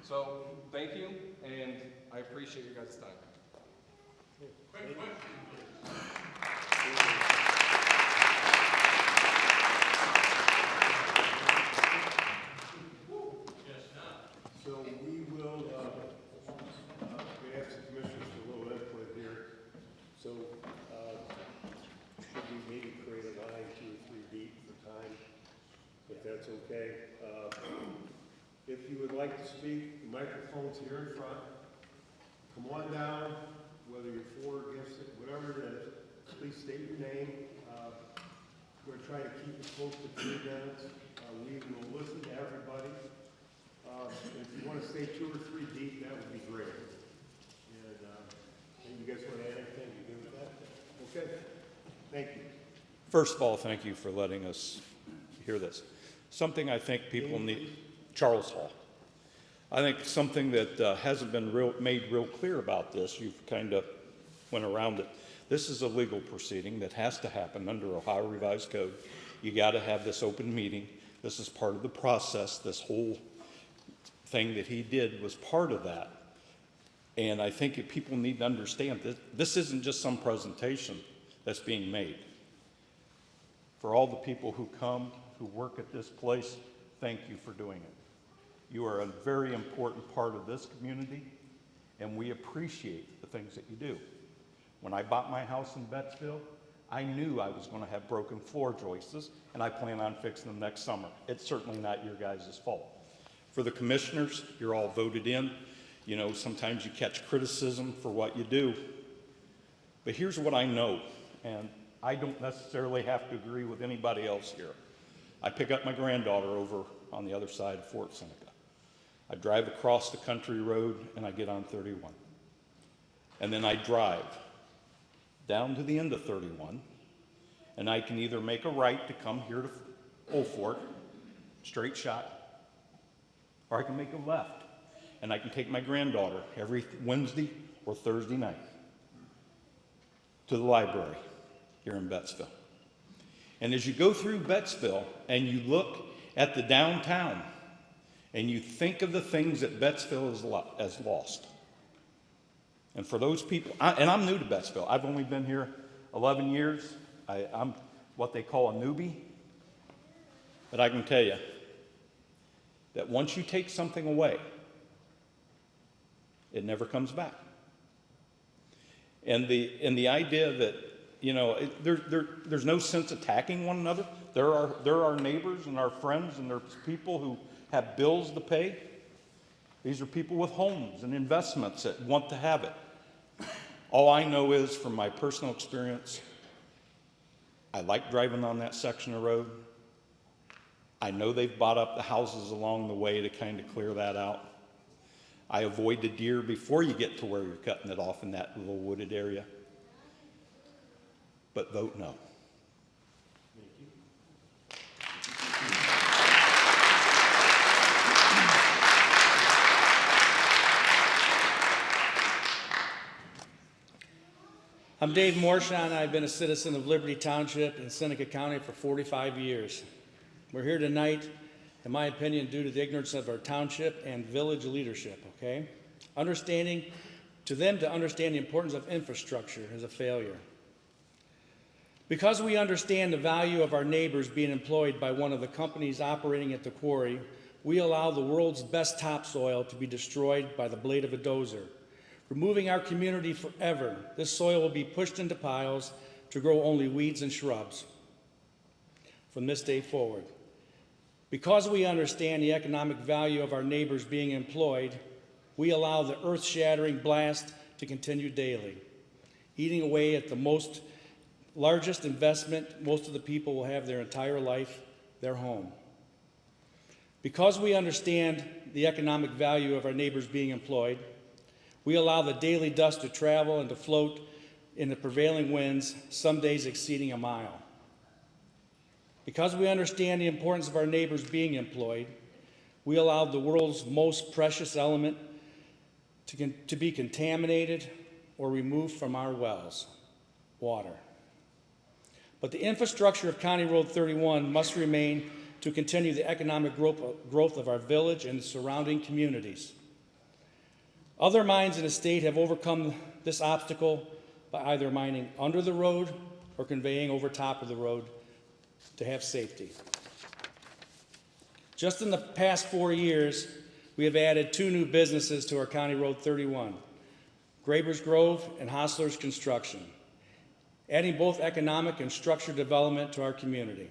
So thank you, and I appreciate your guys' time. Quick question. So we will, we have some commissioners for a little input here. So, should we maybe create a line 2 or 3 deep for time, if that's okay? If you would like to speak, the microphone's here in front. Come on down, whether you're for, against it, whatever it is, please state your name. We're trying to keep it close to 3 minutes. We will listen to everybody. If you want to stay 2 or 3 deep, that would be great. And you guys want to add anything? You good with that? Okay. Thank you. First of all, thank you for letting us hear this. Something I think people need, Charles Hall. I think something that hasn't been made real clear about this, you've kind of went around it. This is a legal proceeding that has to happen under Ohio Revised Code. You got to have this open meeting. This is part of the process. This whole thing that he did was part of that. And I think if people need to understand that this isn't just some presentation that's being made. For all the people who come, who work at this place, thank you for doing it. You are a very important part of this community, and we appreciate the things that you do. When I bought my house in Bettsville, I knew I was going to have broken floor joists, and I plan on fixing them next summer. It's certainly not your guys' fault. For the commissioners, you're all voted in. You know, sometimes you catch criticism for what you do. But here's what I know, and I don't necessarily have to agree with anybody else here. I pick up my granddaughter over on the other side of Fort Seneca. I drive across the country road, and I get on 31. And then I drive down to the end of 31, and I can either make a right to come here to Old Fort, straight shot, or I can make a left, and I can take my granddaughter every Wednesday or Thursday night to the library here in Bettsville. And as you go through Bettsville and you look at the downtown and you think of the things that Bettsville has lost, and for those people, and I'm new to Bettsville. I've only been here 11 years. I'm what they call a newbie. But I can tell you that once you take something away, it never comes back. And the idea that, you know, there's no sense attacking one another. There are neighbors and our friends, and there's people who have bills to pay. These are people with homes and investments that want to have it. All I know is, from my personal experience, I like driving on that section of road. I know they've bought up the houses along the way to kind of clear that out. I avoid the deer before you get to where you're cutting it off in that little wooded area. But vote no. I'm Dave Morshawn. I've been a citizen of Liberty Township in Seneca County for 45 years. We're here tonight, in my opinion, due to the ignorance of our township and village leadership, okay? To understand the importance of infrastructure is a failure. Because we understand the value of our neighbors being employed by one of the companies operating at the quarry, we allow the world's best topsoil to be destroyed by the blade of a dozer. Removing our community forever, this soil will be pushed into piles to grow only weeds and shrubs from this day forward. Because we understand the economic value of our neighbors being employed, we allow the earth-shattering blast to continue daily, eating away at the largest investment most of the people will have their entire life, their home. Because we understand the economic value of our neighbors being employed, we allow the daily dust to travel and to float in the prevailing winds, some days exceeding a mile. Because we understand the importance of our neighbors being employed, we allow the world's most precious element to be contaminated or removed from our wells, water. But the infrastructure of County Road 31 must remain to continue the economic growth of our village and the surrounding communities. Other mines in the state have overcome this obstacle by either mining under the road or conveying over top of the road to have safety. Just in the past 4 years, we have added 2 new businesses to our County Road 31, Graber's Grove and Hostler's Construction, adding both economic and structured development to our community.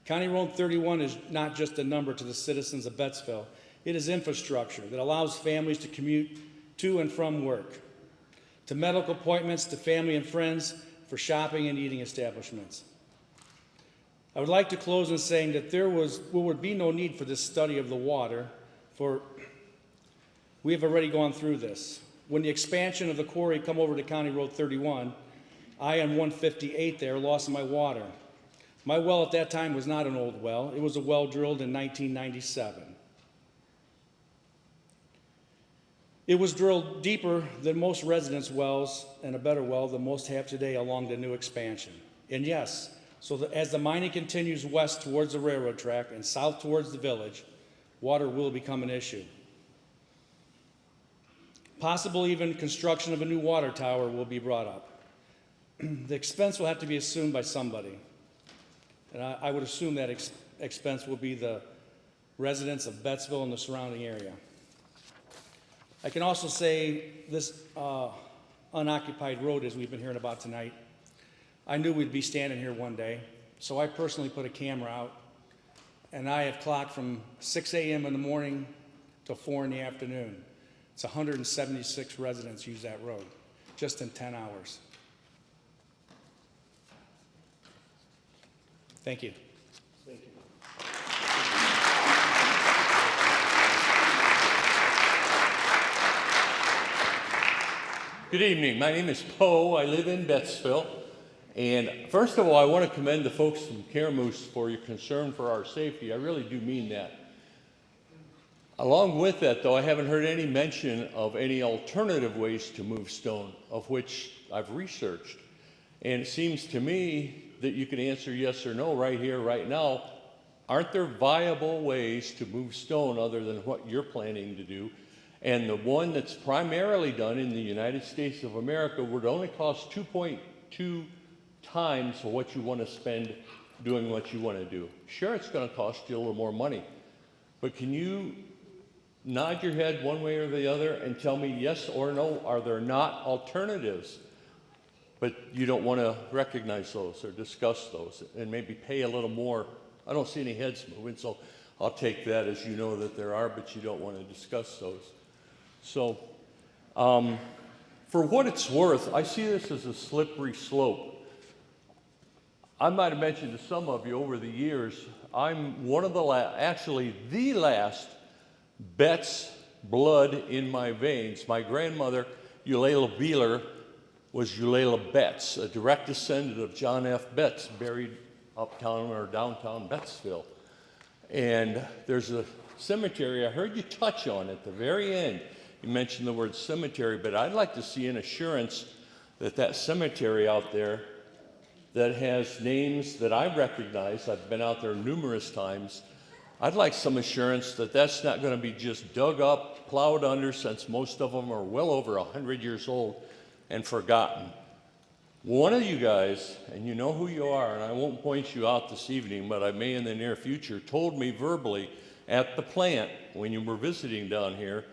County Road 31 is not just a number to the citizens of Bettsville. It is infrastructure that allows families to commute to and from work. to medical appointments, to family and friends, for shopping and eating establishments. I would like to close in saying that there would be no need for this study of the water, for we have already gone through this. When the expansion of the quarry come over to County Road 31, I on 158 there lost my water. My well at that time was not an old well. It was a well drilled in 1997. It was drilled deeper than most residents' wells and a better well than most have today along the new expansion. And yes, so that as the mining continues west towards the railroad track and south towards the village, water will become an issue. Possible even construction of a new water tower will be brought up. The expense will have to be assumed by somebody. And I would assume that expense will be the residents of Bettsville and the surrounding area. I can also say this unoccupied road, as we've been hearing about tonight, I knew we'd be standing here one day, so I personally put a camera out, and I have clocked from 6 a.m. in the morning till 4 in the afternoon. It's 176 residents use that road, just in 10 hours. Thank you. Good evening. My name is Poe. I live in Bettsville. And first of all, I want to commend the folks from Caramoose for your concern for our safety. I really do mean that. Along with that, though, I haven't heard any mention of any alternative ways to move stone, of which I've researched. And it seems to me that you can answer yes or no right here, right now. Aren't there viable ways to move stone other than what you're planning to do? And the one that's primarily done in the United States of America would only cost 2.2 times what you want to spend doing what you want to do. Sure, it's going to cost you a little more money, but can you nod your head one way or the other and tell me yes or no? Are there not alternatives? But you don't want to recognize those or discuss those and maybe pay a little more. I don't see any heads moving, so I'll take that as you know that there are, but you don't want to discuss those. So, for what it's worth, I see this as a slippery slope. I might have mentioned to some of you over the years, I'm one of the actually the last Betts blood in my veins. My grandmother, Eulalia Beeler, was Eulalia Betts, a direct descendant of John F. Betts, buried uptown or downtown Bettsville. And there's a cemetery I heard you touch on at the very end. You mentioned the word cemetery, but I'd like to see an assurance that that cemetery out there that has names that I recognize, I've been out there numerous times, I'd like some assurance that that's not going to be just dug up, plowed under, since most of them are well over 100 years old, and forgotten. One of you guys, and you know who you are, and I won't point you out this evening, but I may in the near future, told me verbally at the plant when you were visiting down here,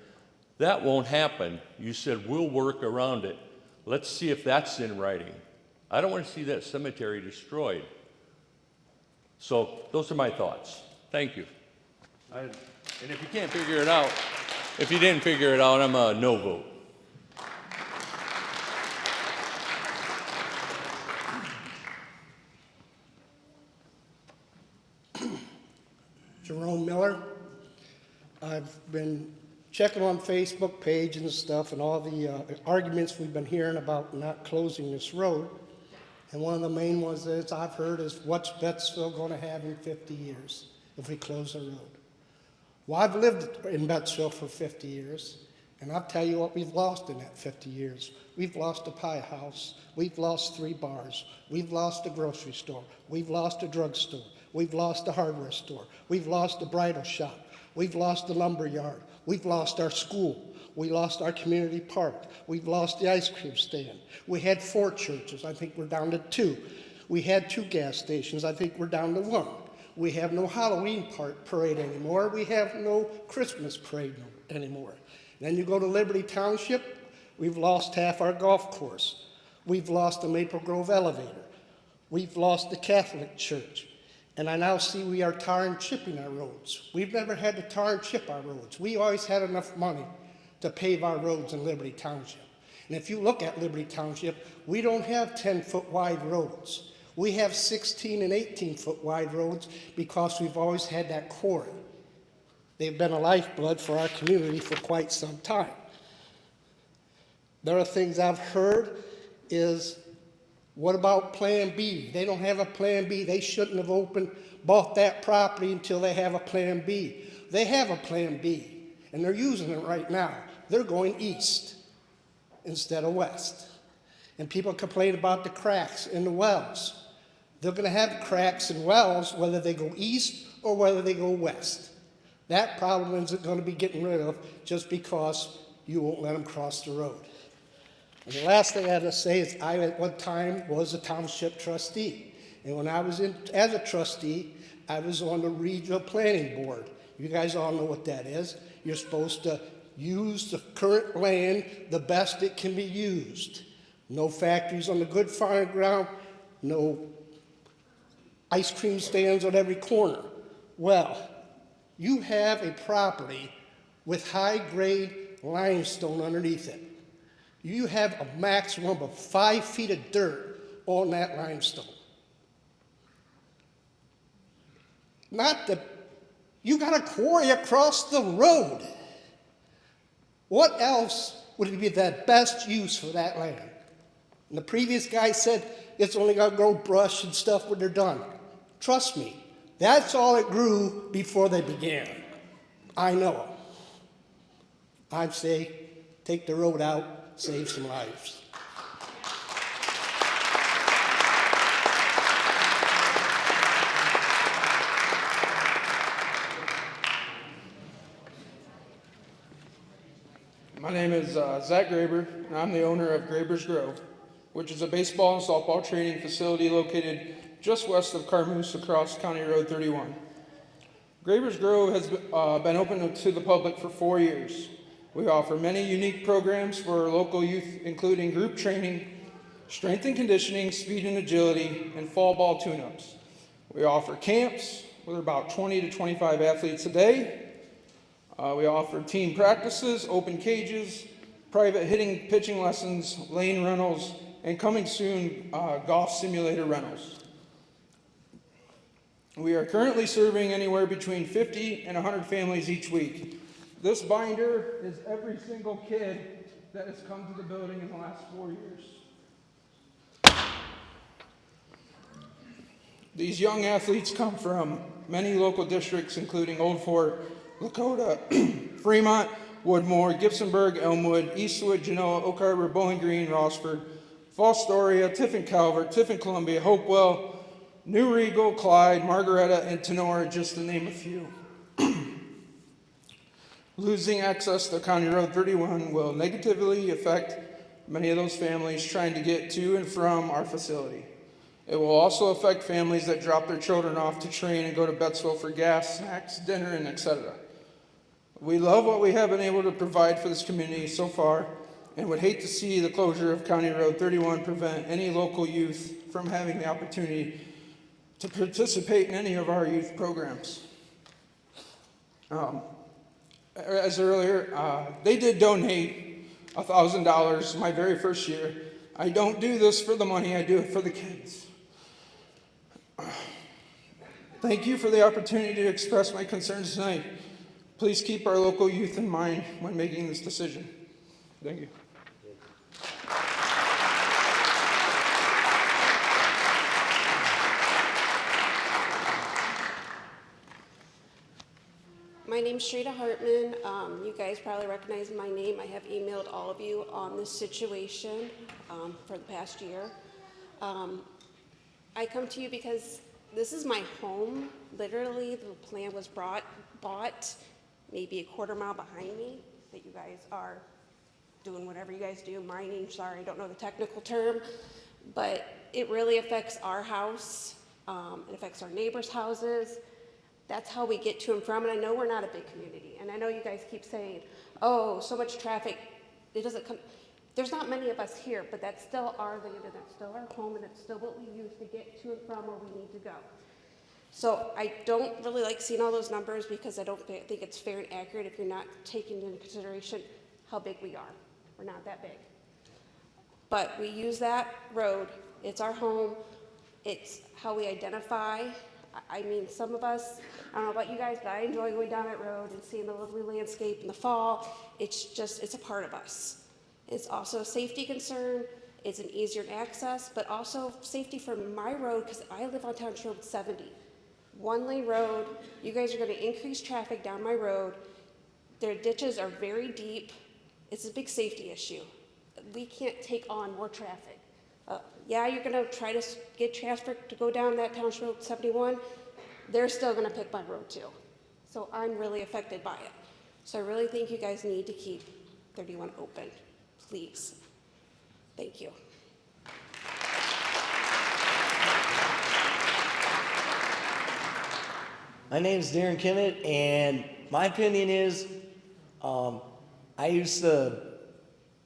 that won't happen. You said, we'll work around it. Let's see if that's in writing. I don't want to see that cemetery destroyed. So those are my thoughts. Thank you. And if you can't figure it out, if you didn't figure it out, I'm a no vote. Jerome Miller. I've been checking on Facebook page and stuff and all the arguments we've been hearing about not closing this road. And one of the main ones that I've heard is, what's Bettsville going to have in 50 years if we close the road? Well, I've lived in Bettsville for 50 years, and I'll tell you what we've lost in that 50 years. We've lost a pie house. We've lost 3 bars. We've lost a grocery store. We've lost a drugstore. We've lost a hardware store. We've lost a bridal shop. We've lost the lumber yard. We've lost our school. We lost our community park. We've lost the ice cream stand. We had 4 churches. I think we're down to 2. We had 2 gas stations. I think we're down to 1. We have no Halloween parade anymore. We have no Christmas parade anymore. Then you go to Liberty Township, we've lost half our golf course. We've lost the Maple Grove elevator. We've lost the Catholic Church. And I now see we are tar and chipping our roads. We've never had to tar and chip our roads. We always had enough money to pave our roads in Liberty Township. And if you look at Liberty Township, we don't have 10-foot wide roads. We have 16 and 18-foot wide roads because we've always had that quarry. They've been a lifeblood for our community for quite some time. There are things I've heard is, what about Plan B? They don't have a Plan B. They shouldn't have bought that property until they have a Plan B. They have a Plan B, and they're using it right now. They're going east instead of west. And people complain about the cracks in the wells. They're going to have cracks in wells whether they go east or whether they go west. That problem isn't going to be getting rid of just because you won't let them cross the road. And the last thing I have to say is I at one time was a township trustee. And when I was as a trustee, I was on the regional planning board. You guys all know what that is. You're supposed to use the current land the best it can be used. No factories on the good farm ground, no ice cream stands on every corner. Well, you have a property with high-grade limestone underneath it. You have a maximum of 5 feet of dirt on that limestone. You got a quarry across the road. What else would be the best use for that land? And the previous guy said it's only going to grow brush and stuff when they're done. Trust me, that's all it grew before they began. I know. I'd say take the road out, save some lives. My name is Zach Graber, and I'm the owner of Graber's Grove, which is a baseball and softball training facility located just west of Carmoose across County Road 31. Graber's Grove has been open to the public for 4 years. We offer many unique programs for local youth, including group training, strength and conditioning, speed and agility, and fall ball tune-ups. We offer camps with about 20 to 25 athletes a day. We offer team practices, open cages, private hitting, pitching lessons, lane rentals, and coming soon, golf simulator rentals. We are currently serving anywhere between 50 and 100 families each week. This binder is every single kid that has come to the building in the last 4 years. These young athletes come from many local districts, including Old Fort, Lakota, Fremont, Woodmore, Gibsonburg, Elmwood, Eastwood, Genoa, Oak Harbor, Bowling Green, Rossford, Fostoria, Tiffin Calvert, Tiffin Columbia, Hopewell, New Regal, Clyde, Margaretta, and Tenora, just to name a few. Losing access to County Road 31 will negatively affect many of those families trying to get to and from our facility. It will also affect families that drop their children off to train and go to Bettsville for gas, snacks, dinner, and etc. We love what we have been able to provide for this community so far and would hate to see the closure of County Road 31 prevent any local youth from having the opportunity to participate in any of our youth programs. As earlier, they did donate $1,000 my very first year. I don't do this for the money, I do it for the kids. Thank you for the opportunity to express my concerns tonight. Please keep our local youth in mind when making this decision. Thank you. My name's Shrita Hartman. You guys probably recognize my name. I have emailed all of you on this situation for the past year. I come to you because this is my home. Literally, the land was bought maybe a quarter mile behind me, that you guys are doing whatever you guys do, mining, sorry, I don't know the technical term, but it really affects our house. It affects our neighbors' houses. That's how we get to and from, and I know we're not a big community, and I know you guys keep saying, oh, so much traffic, it doesn't come, there's not many of us here, but that's still our land, and that's still our home, and it's still what we use to get to and from where we need to go. So I don't really like seeing all those numbers because I don't think it's fair and accurate if you're not taking into consideration how big we are. We're not that big. But we use that road, it's our home, it's how we identify. I mean, some of us, I don't know about you guys, but I enjoy going down that road and seeing the lovely landscape in the fall. It's a part of us. It's also a safety concern, it's an easier access, but also safety for my road, because I live on Township Road 70. One-lane road, you guys are gonna increase traffic down my road. Their ditches are very deep. It's a big safety issue. We can't take on more traffic. Yeah, you're gonna try to get traffic to go down that Township Road 71. They're still gonna pick my road too. So I'm really affected by it. So I really think you guys need to keep 31 open, please. Thank you. My name is Darren Kimmett, and my opinion is,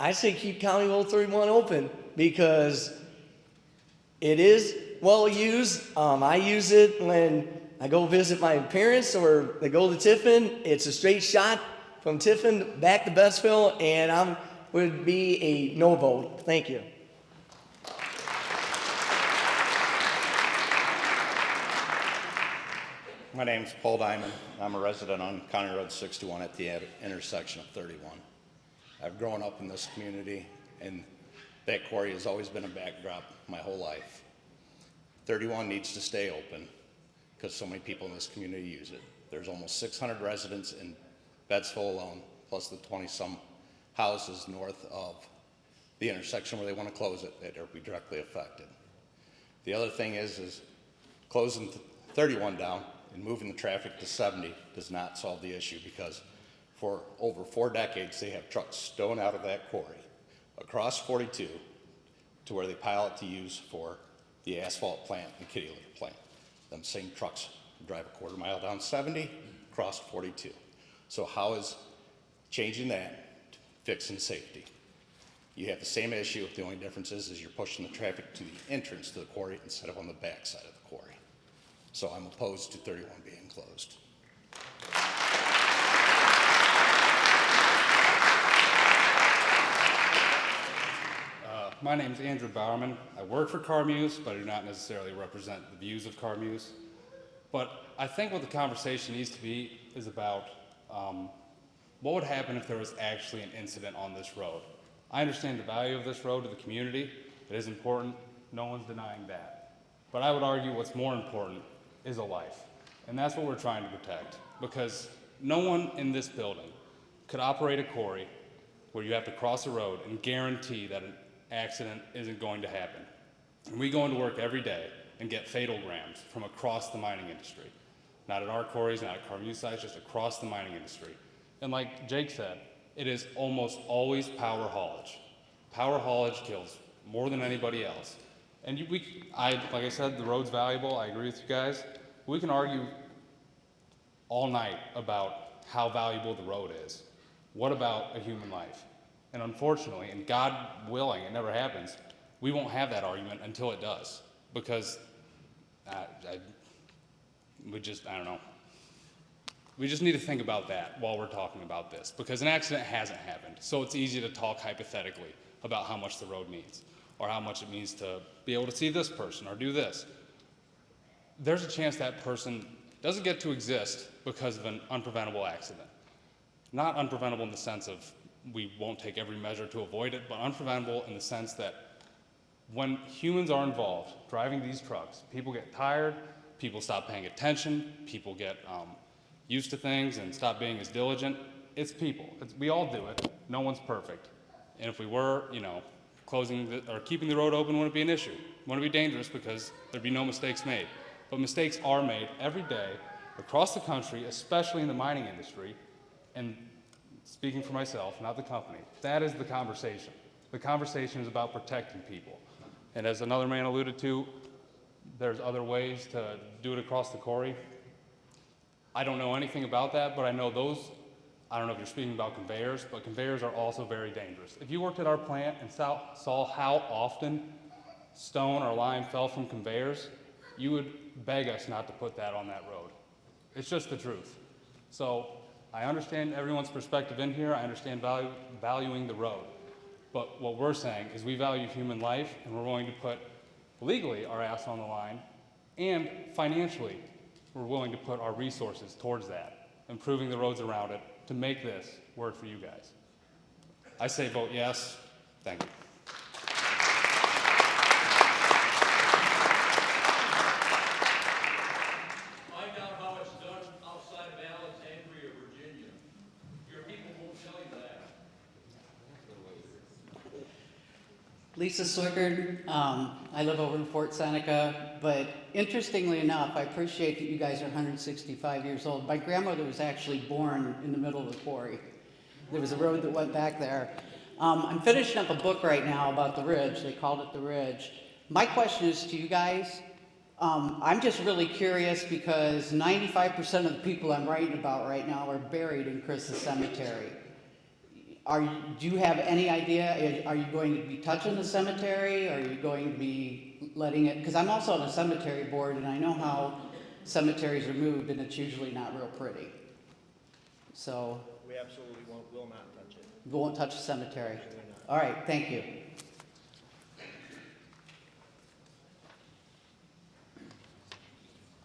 I say keep County Road 31 open because it is well used. I use it when I go visit my parents or they go to Tiffin. It's a straight shot from Tiffin back to Bettsville, and would be a no vote. Thank you. My name's Paul Diamond. I'm a resident on County Road 61 at the intersection of 31. I've grown up in this community, and that quarry has always been a backdrop my whole life. 31 needs to stay open because so many people in this community use it. There's almost 600 residents in Bettsville alone, plus the 20-some houses north of the intersection where they want to close it that will be directly affected. The other thing is closing 31 down and moving the traffic to 70 does not solve the issue, because for over 4 decades they have trucks stowed out of that quarry across 42 to where they pile it to use for the asphalt plant and kitty litter plant. Them same trucks drive a quarter mile down 70, across 42. So how is changing that fixing safety? You have the same issue. The only difference is you're pushing the traffic to the entrance to the quarry instead of on the back side of the quarry. So I'm opposed to 31 being closed. My name is Andrew Bowerman. I work for Carmuse, but I do not necessarily represent the views of Carmuse. But I think what the conversation needs to be is about what would happen if there was actually an incident on this road. I understand the value of this road to the community. It is important. No one's denying that. But I would argue what's more important is a life. And that's what we're trying to protect. Because no one in this building could operate a quarry where you have to cross a road and guarantee that an accident isn't going to happen. And we go into work every day and get fatal grams from across the mining industry. Not at our quarries, not at Carmuse sites, just across the mining industry. And like Jake said, it is almost always power haulage. Power haulage kills more than anybody else. And like I said, the road's valuable. I agree with you guys. We can argue all night about how valuable the road is. What about a human life? And unfortunately, and God willing, it never happens, we won't have that argument until it does. Because I don't know. We just need to think about that while we're talking about this, because an accident hasn't happened. So it's easy to talk hypothetically about how much the road needs, or how much it means to be able to see this person or do this. There's a chance that person doesn't get to exist because of an unpreventable accident. Not unpreventable in the sense of we won't take every measure to avoid it, but unpreventable in the sense that when humans are involved driving these trucks, people get tired, people stop paying attention, people get used to things and stop being as diligent. It's people. We all do it. No one's perfect. And if we were, keeping the road open wouldn't be an issue. It wouldn't be dangerous because there'd be no mistakes made. But mistakes are made every day across the country, especially in the mining industry. And speaking for myself, not the company, that is the conversation. The conversation is about protecting people. And as another man alluded to, there's other ways to do it across the quarry. I don't know anything about that, but I know I don't know if you're speaking about conveyors, but conveyors are also very dangerous. If you worked at our plant and saw how often stone or lime fell from conveyors, you would beg us not to put that on that road. It's just the truth. So I understand everyone's perspective in here. I understand valuing the road. But what we're saying is we value human life, and we're willing to put legally our ass on the line, and financially, we're willing to put our resources towards that, improving the roads around it, to make this work for you guys. I say vote yes. Thank you. Find out how it's done outside of Alexandria, Virginia. Your people won't tell you that. Lisa Swickard. I live over in Fort Seneca, but interestingly enough, I appreciate that you guys are 165 years old. My grandmother was actually born in the middle of the quarry. There was a road that went back there. I'm finishing up a book right now about the Ridge. They called it The Ridge. My question is to you guys. I'm just really curious because 95% of the people I'm writing about right now are buried in Chris's cemetery. Do you have any idea? Are you going to be touching the cemetery? Are you going to be letting it? Because I'm also on the cemetery board, and I know how cemeteries are moved, and it's usually not real pretty. So We absolutely will not touch it. you won't touch the cemetery. All right, thank you.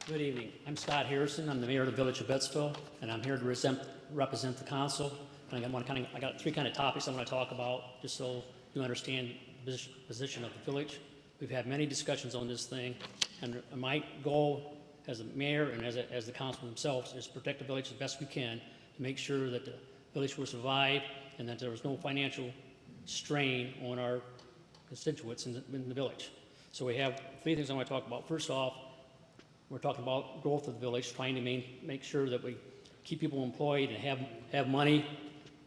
Good evening. I'm Scott Harrison. I'm the mayor of the village of Bettsville, and I'm here to represent the council. And I got three kind of topics I want to talk about, just so you understand the position of the village. We've had many discussions on this thing, and my goal as a mayor and as the council themselves is to protect the village as best we can, to make sure that the village will survive and that there was no financial strain on our constituents in the village. So we have three things I want to talk about. First off, we're talking about growth of the village, trying to make sure that we keep people employed and have money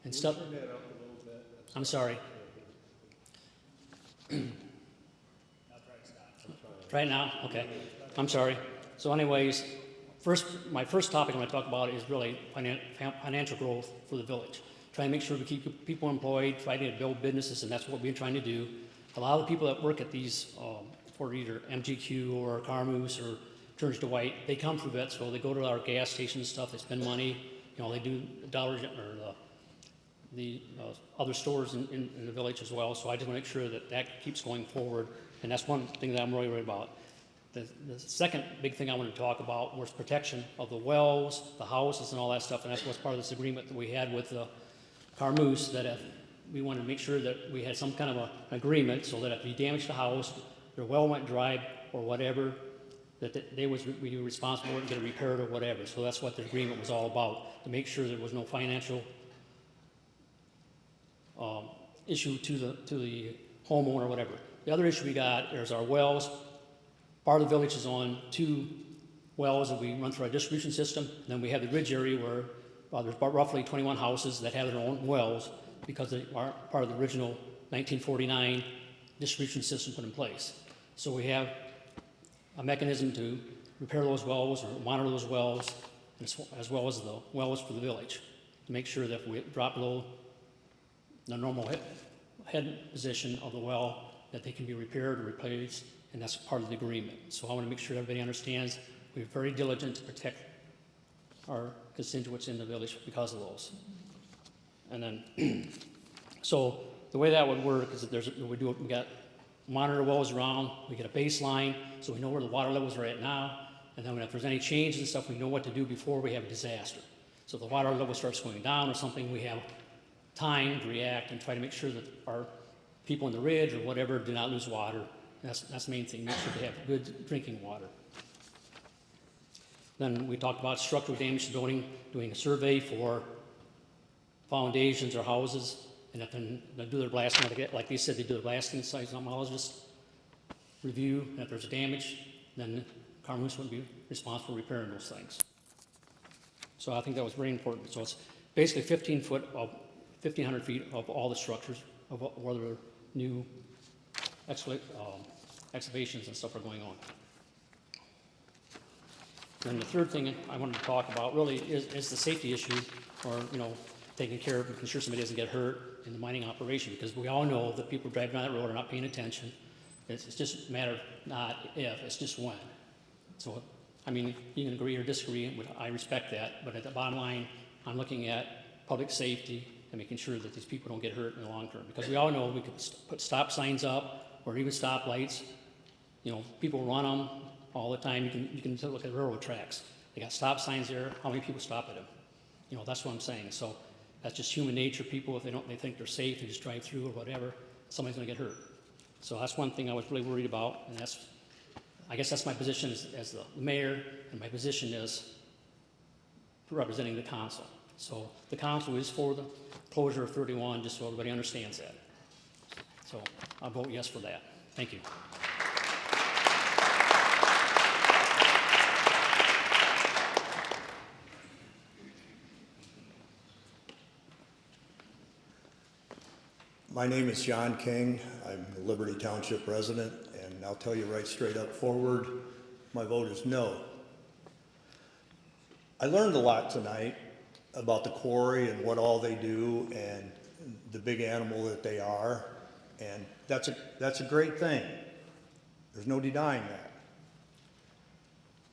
and stuff. Turn that up a little bit. I'm sorry. Right now? Okay. I'm sorry. So anyways, my first topic I'm going to talk about is really financial growth for the village. Try to make sure we keep people employed, try to build businesses, and that's what we've been trying to do. A lot of the people that work at these, for either MGQ or Carmoose or Turns to White, they come from Bettsville. They go to our gas station and stuff. They spend money. You know, they do Dollar or the other stores in the village as well. So I just want to make sure that keeps going forward. And that's one thing that I'm really worried about. The second big thing I want to talk about was protection of the wells, the houses, and all that stuff. And that's what's part of this agreement that we had with Carmoose, that if we wanted to make sure that we had some kind of an agreement so that if you damaged the house, their well went dry or whatever, that we were responsible and get it repaired or whatever. So that's what the agreement was all about, to make sure there was no financial issue to the homeowner or whatever. The other issue we got is our wells. Part of the village is on 2 wells that we run through our distribution system. And then we have the ridge area where there's about roughly 21 houses that have their own wells because they are part of the original 1949 distribution system put in place. So we have a mechanism to repair those wells or monitor those wells, as well as the wells for the village, to make sure that if we drop below the normal head position of the well, that they can be repaired or replaced, and that's part of the agreement. So I want to make sure everybody understands we're very diligent to protect our constituents in the village because of those. And then, so the way that would work is that we got monitor wells around, we get a baseline, so we know where the water levels are at now, and then if there's any change and stuff, we know what to do before we have a disaster. So if the water level starts going down or something, we have time to react and try to make sure that our people in the ridge or whatever do not lose water. That's the main thing, make sure they have good drinking water. Then we talked about structural damage to building, doing a survey for foundations or houses, and if they do their blasting, like they said, they do the blasting, seismologist review, and if there's damage, then Carmoose would be responsible for repairing those things. So I think that was very important. So it's basically 1,500 feet of all the structures, of whether new excavations and stuff are going on. Then the third thing I wanted to talk about really is the safety issue, or taking care of making sure somebody doesn't get hurt in the mining operation, because we all know that people driving down that road are not paying attention. It's just a matter of not if, it's just when. So, I mean, you can agree or disagree, I respect that, but at the bottom line, I'm looking at public safety and making sure that these people don't get hurt in the long term. Because we all know we could put stop signs up or even stop lights. You know, people run them all the time. You can look at railroad tracks. They got stop signs there. How many people stop at them? You know, that's what I'm saying. So that's just human nature. People, if they think they're safe, they just drive through or whatever, somebody's gonna get hurt. So that's one thing I was really worried about, and I guess that's my position as the mayor, and my position is representing the council. So the council is for the closure of 31, just so everybody understands that. So I'll vote yes for that. Thank you. My name is John King. I'm a Liberty Township resident, and I'll tell you right straight up forward, my vote is no. I learned a lot tonight about the quarry and what all they do and the big animal that they are, and that's a great thing. There's no denying that.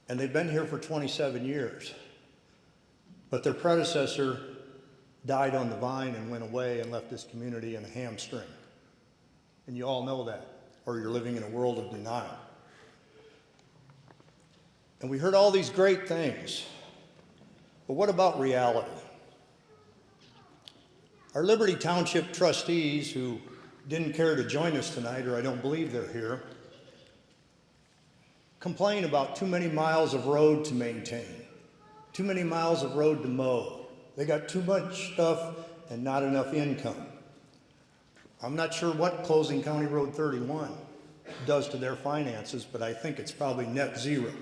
And they've been here for 27 years. But their predecessor died on the vine and went away and left this community in a hamstring. And you all know that, or you're living in a world of denial. And we heard all these great things, but what about reality? Our Liberty Township trustees, who didn't care to join us tonight, or I don't believe they're here, complain about too many miles of road to maintain, too many miles of road to mow. They got too much stuff and not enough income. I'm not sure what closing County Road 31 does to their finances, but I think it's probably net zero.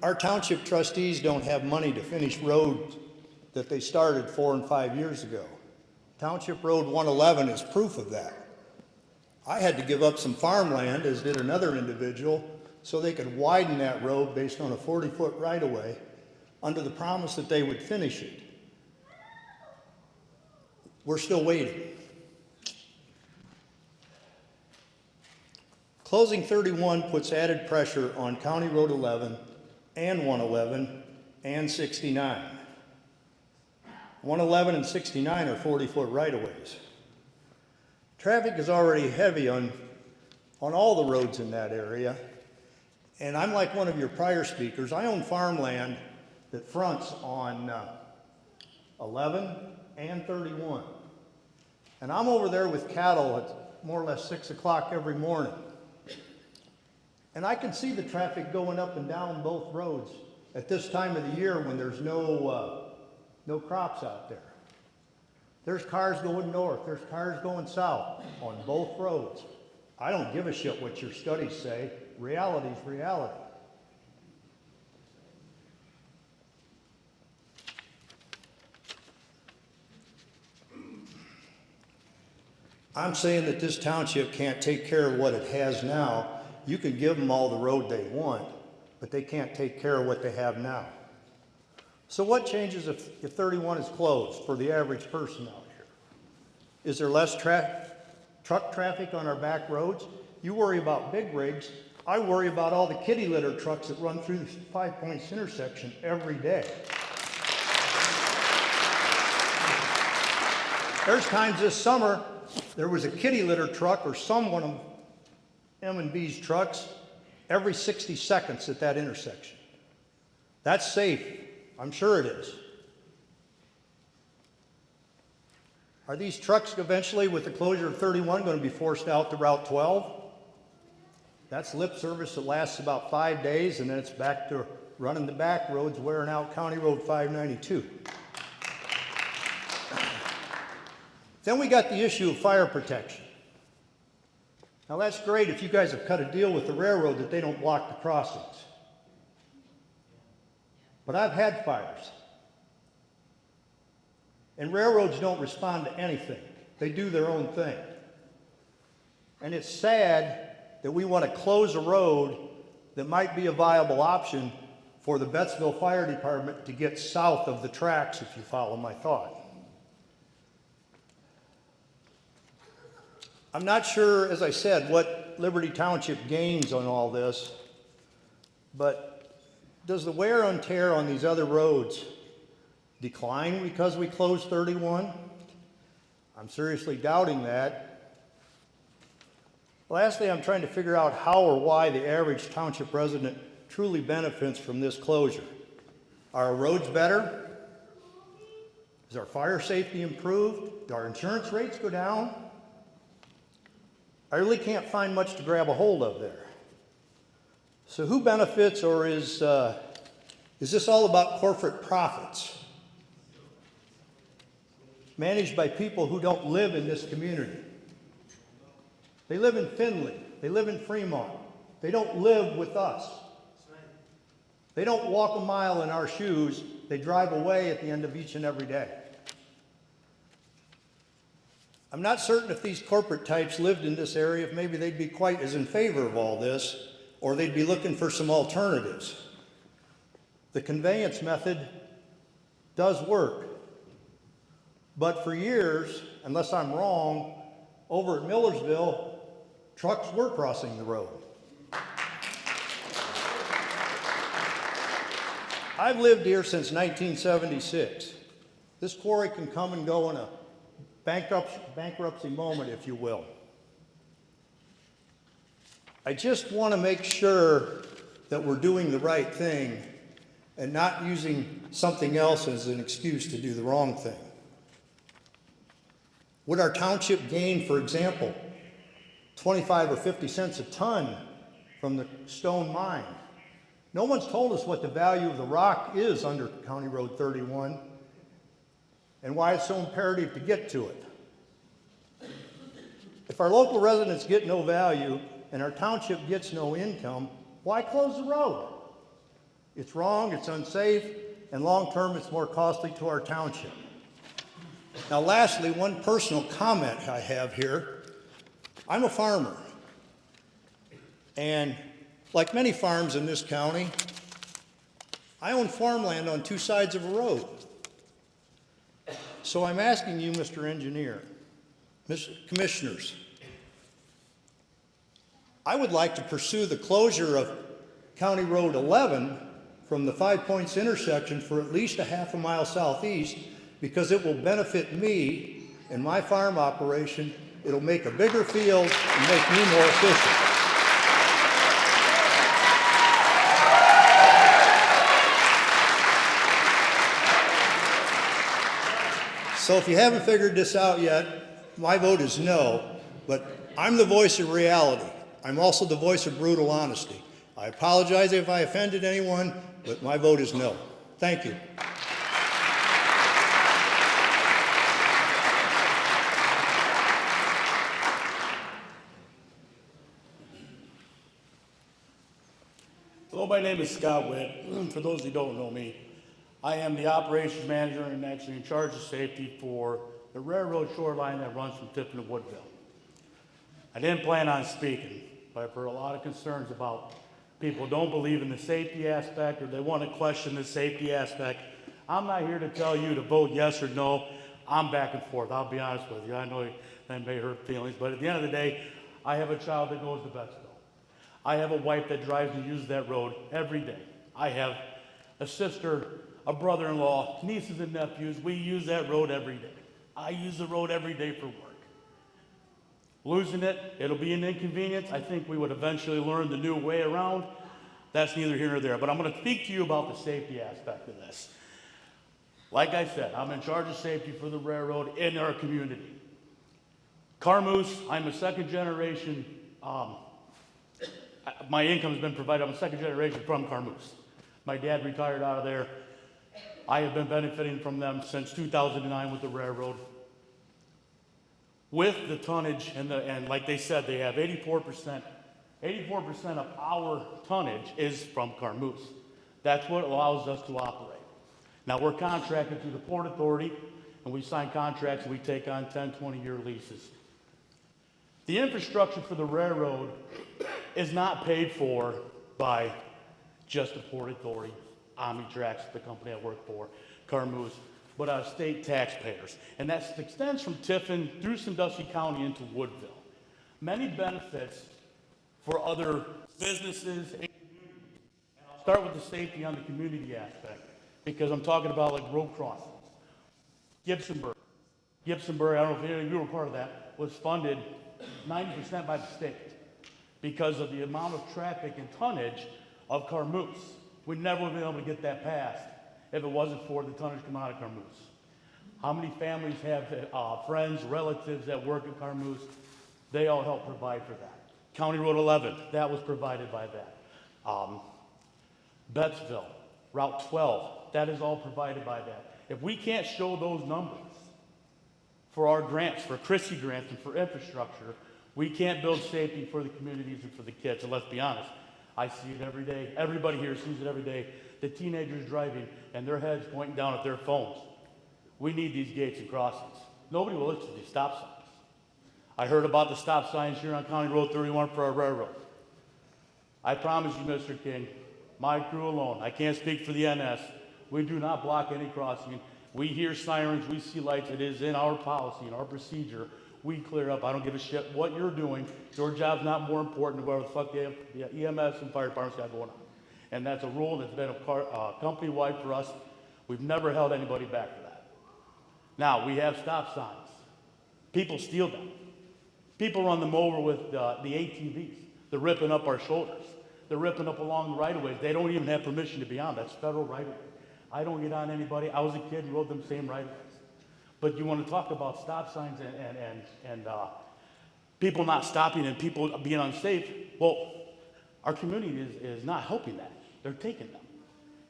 Our township trustees don't have money to finish roads that they started 4 and 5 years ago. Township Road 111 is proof of that. I had to give up some farmland, as did another individual, so they could widen that road based on a 40-foot right-of-way under the promise that they would finish it. We're still waiting. Closing 31 puts added pressure on County Road 11 and 111 and 69. 111 and 69 are 40-foot right-of-ways. Traffic is already heavy on all the roads in that area. And I'm like one of your prior speakers. I own farmland that fronts on 11 and 31. And I'm over there with cattle at more or less 6 o'clock every morning. And I can see the traffic going up and down both roads at this time of the year when there's no crops out there. There's cars going north, there's cars going south on both roads. I don't give a shit what your studies say. Reality's reality. I'm saying that this township can't take care of what it has now. You can give them all the road they want, but they can't take care of what they have now. So what changes if 31 is closed for the average person out here? Is there less truck traffic on our back roads? You worry about big rigs. I worry about all the kitty litter trucks that run through this 5 Points intersection every day. There's times this summer, there was a kitty litter truck or one of M&B's trucks every 60 seconds at that intersection. That's safe. I'm sure it is. Are these trucks eventually, with the closure of 31, going to be forced out to Route 12? That's lip service that lasts about 5 days, and then it's back to running the back roads, wearing out County Road 592. Then we got the issue of fire protection. Now that's great if you guys have cut a deal with the railroad that they don't block the crossings. But I've had fires. And railroads don't respond to anything. They do their own thing. And it's sad that we want to close a road that might be a viable option for the Bettsville Fire Department to get south of the tracks, if you follow my thought. I'm not sure, as I said, what Liberty Township gains on all this, but does the wear and tear on these other roads decline because we closed 31? I'm seriously doubting that. Lastly, I'm trying to figure out how or why the average township resident truly benefits from this closure. Are our roads better? Is our fire safety improved? Do our insurance rates go down? I really can't find much to grab a hold of there. So who benefits, or is this all about corporate profits? Managed by people who don't live in this community. They live in Findlay. They live in Fremont. They don't live with us. They don't walk a mile in our shoes. They drive away at the end of each and every day. I'm not certain if these corporate types lived in this area, if maybe they'd be quite as in favor of all this, or they'd be looking for some alternatives. The conveyance method does work. But for years, unless I'm wrong, over at Millersville, trucks were crossing the road. I've lived here since 1976. This quarry can come and go in a bankruptcy moment, if you will. I just want to make sure that we're doing the right thing and not using something else as an excuse to do the wrong thing. Would our township gain, for example, 25 or 50 cents a ton from the stone mine? No one's told us what the value of the rock is under County Road 31 and why it's so imperative to get to it. If our local residents get no value and our township gets no income, why close the road? It's wrong, it's unsafe, and long-term it's more costly to our township. Now lastly, one personal comment I have here. I'm a farmer, and like many farms in this county, I own farmland on two sides of a road. So I'm asking you, Mr. Engineer, Mr. Commissioners, I would like to pursue the closure of County Road 11 from the Five Points intersection for at least a half a mile southeast, because it will benefit me and my farm operation. It'll make a bigger field and make me more efficient. So if you haven't figured this out yet, my vote is no, but I'm the voice of reality. I'm also the voice of brutal honesty. I apologize if I offended anyone, but my vote is no. Thank you. Hello, my name is Scott Witt. For those who don't know me, I am the operations manager and actually in charge of safety for the railroad shoreline that runs from Tiffin to Woodville. I didn't plan on speaking, but I've heard a lot of concerns about people don't believe in the safety aspect, or they want to question the safety aspect. I'm not here to tell you to vote yes or no. I'm back and forth, I'll be honest with you. I know that may hurt feelings, but at the end of the day, I have a child that goes to Betsville. I have a wife that drives and uses that road every day. I have a sister, a brother-in-law, nieces and nephews. We use that road every day. I use the road every day for work. Losing it, it'll be an inconvenience. I think we would eventually learn the new way around. That's neither here nor there. But I'm going to speak to you about the safety aspect of this. Like I said, I'm in charge of safety for the railroad in our community. Carmoose, I'm a second generation, my income has been provided. I'm a second generation from Carmoose. My dad retired out of there. I have been benefiting from them since 2009 with the railroad. With the tonnage and like they said, they have 84% of our tonnage is from Carmoose. That's what allows us to operate. Now we're contracted through the Port Authority, and we sign contracts and we take on 10, 20-year leases. The infrastructure for the railroad is not paid for by just the Port Authority, Omnitrax, the company I work for, Carmoose, but state taxpayers. And that extends from Tiffin through Sandusky County into Woodville. Many benefits for other businesses and communities. And I'll start with the safety on the community aspect, because I'm talking about like road crossings. Gibsonburg, I don't know if any of you were part of that, was funded 90% by the state because of the amount of traffic and tonnage of Carmoose. We never would have been able to get that passed if it wasn't for the tonnage coming out of Carmoose. How many families have friends, relatives that work at Carmoose? They all help provide for that. County Road 11, that was provided by that. Bettsville, Route 12, that is all provided by that. If we can't show those numbers for our grants, for Christie grants and for infrastructure, we can't build safety for the communities and for the kids. And let's be honest, I see it every day. Everybody here sees it every day. The teenagers driving and their heads pointing down at their phones. We need these gates and crossings. Nobody will listen to these stop signs. I heard about the stop signs here on County Road 31 for our railroad. I promise you, Mr. King, my crew alone, I can't speak for the NS, we do not block any crossing. We hear sirens, we see lights, it is in our policy, in our procedure. We clear up, I don't give a shit what you're doing. Your job's not more important than whatever the fuck the EMS and fire departments got going on. And that's a rule that's been company-wide for us. We've never held anybody back for that. Now, we have stop signs. People steal them. People run them over with the ATVs. They're ripping up our shoulders. They're ripping up along the right-of-ways. They don't even have permission to be on. That's federal right-of-way. I don't get on anybody. I was a kid and rode them same right-of-ways. But you want to talk about stop signs and people not stopping and people being unsafe. Well, our community is not helping that. They're taking them.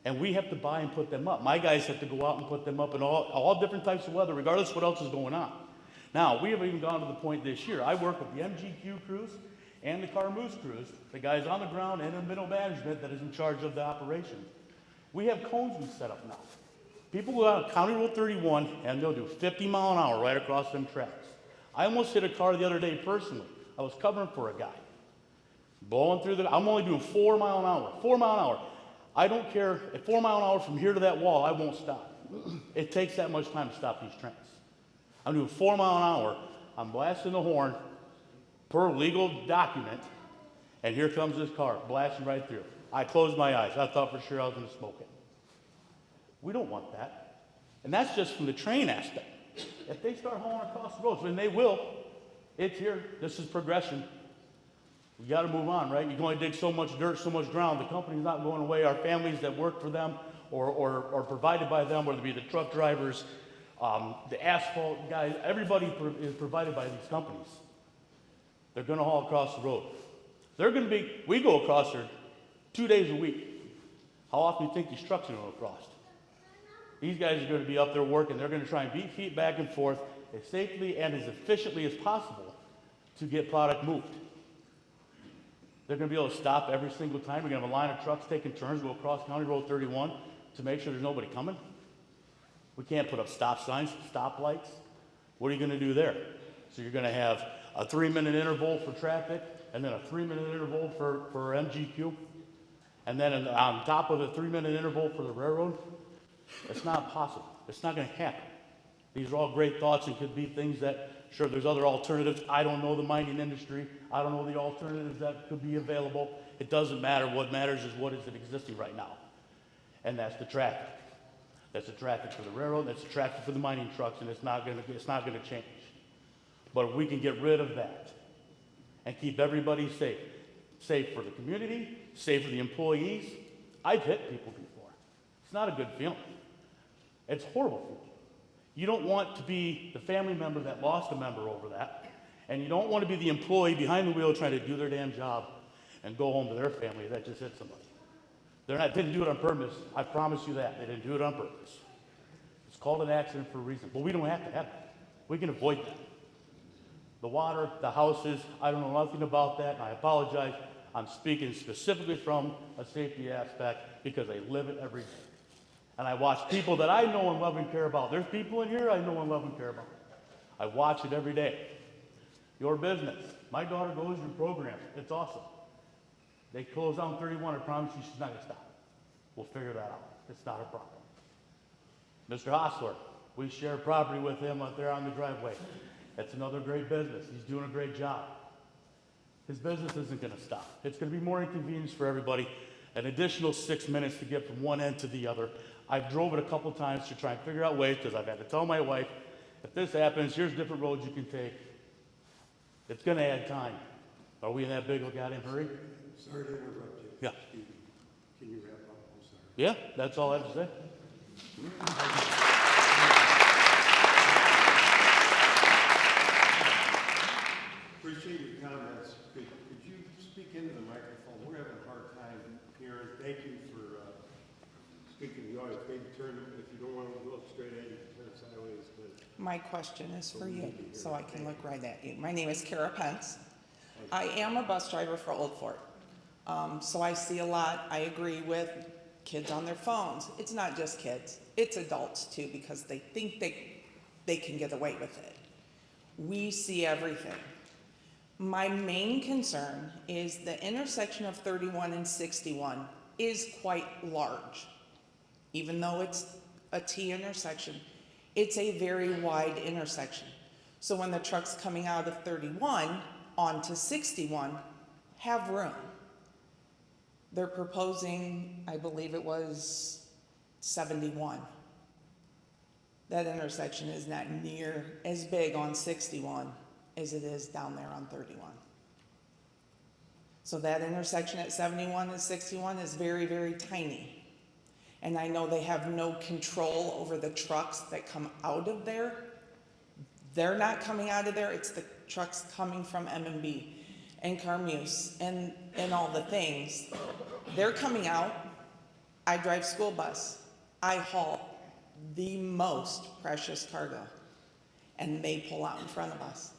And we have to buy and put them up. My guys have to go out and put them up in all different types of weather, regardless of what else is going on. Now, we have even gone to the point this year. I work with the MGQ crews and the Carmoose crews, the guys on the ground and in middle management that is in charge of the operation. We have cones we set up now. People go out County Road 31 and they'll do 50 mile an hour right across them tracks. I almost hit a car the other day personally. I was covering for a guy. Blowing through I'm only doing 4 mile an hour. 4 mile an hour. I don't care. At 4 mile an hour from here to that wall, I won't stop. It takes that much time to stop these trains. I'm doing 4 mile an hour. I'm blasting the horn per legal document. And here comes this car blasting right through. I closed my eyes. I thought for sure I was going to smoke it. We don't want that. And that's just from the train aspect. If they start hauling across the roads, and they will, it's here. This is progression. We got to move on, right? You can only dig so much dirt, so much ground. The company's not going away. Our families that work for them or provided by them, whether it be the truck drivers, the asphalt guys, everybody is provided by these companies. They're going to haul across the road. We go across there 2 days a week. How often do you think these trucks are going to go across? These guys are going to be up there working. They're going to try and beat feet back and forth as safely and as efficiently as possible to get product moved. They're going to be able to stop every single time. We're going to have a line of trucks taking turns, go across County Road 31 to make sure there's nobody coming. We can't put up stop signs, stop lights. What are you going to do there? So you're going to have a 3-minute interval for traffic and then a 3-minute interval for MGQ. And then on top of the 3-minute interval for the railroad. It's not possible. It's not going to happen. These are all great thoughts and could be things that, sure, there's other alternatives. I don't know the mining industry. I don't know the alternatives that could be available. It doesn't matter. What matters is what is it existing right now. And that's the traffic. That's the traffic for the railroad. That's the traffic for the mining trucks, and it's not going to change. But if we can get rid of that and keep everybody safe, safe for the community, safe for the employees. I've hit people before. It's not a good feeling. It's a horrible feeling. You don't want to be the family member that lost a member over that, and you don't want to be the employee behind the wheel trying to do their damn job and go home to their family that just hit somebody. Didn't do it on purpose. I promise you that. They didn't do it on purpose. It's called an accident for a reason. But we don't have to have that. We can avoid that. The water, the houses, I don't know nothing about that, and I apologize. I'm speaking specifically from a safety aspect because I live it every day. And I watch people that I know and love and care about. There's people in here I know and love and care about. I watch it every day. Your business. My daughter goes through programs. It's awesome. They close down 31. I promise you she's not going to stop. We'll figure that out. It's not a problem. Mr. Hostler, we share property with him out there on the driveway. That's another great business. He's doing a great job. His business isn't going to stop. It's going to be more inconvenience for everybody. an additional 6 minutes to get from one end to the other. I've drove it a couple times to try and figure out ways, because I've had to tell my wife, if this happens, here's different roads you can take. It's gonna add time. Are we in that big of a goddamn hurry? Sorry to interrupt you. Yeah. Can you wrap up? I'm sorry. Yeah, that's all I have to say. Appreciate your comments. Could you speak into the microphone? We're having a hard time hearing. Thank you for speaking to the audience. Maybe turn, if you don't want to look straight at you, turn sideways. But My question is for you, so I can look right at you. My name is Kara Pence. I am a bus driver for Old Fort. So I see a lot, I agree with kids on their phones. It's not just kids, it's adults too, because they think they can get away with it. We see everything. My main concern is the intersection of 31 and 61 is quite large. Even though it's a T intersection, it's a very wide intersection. So when the truck's coming out of 31 onto 61, have room. They're proposing, I believe it was 71. That intersection is not near as big on 61 as it is down there on 31. So that intersection at 71 and 61 is very, very tiny. And I know they have no control over the trucks that come out of there. They're not coming out of there, it's the trucks coming from M&B and Carmuse and all the things. They're coming out. I drive school bus. I haul the most precious cargo. And they pull out in front of us.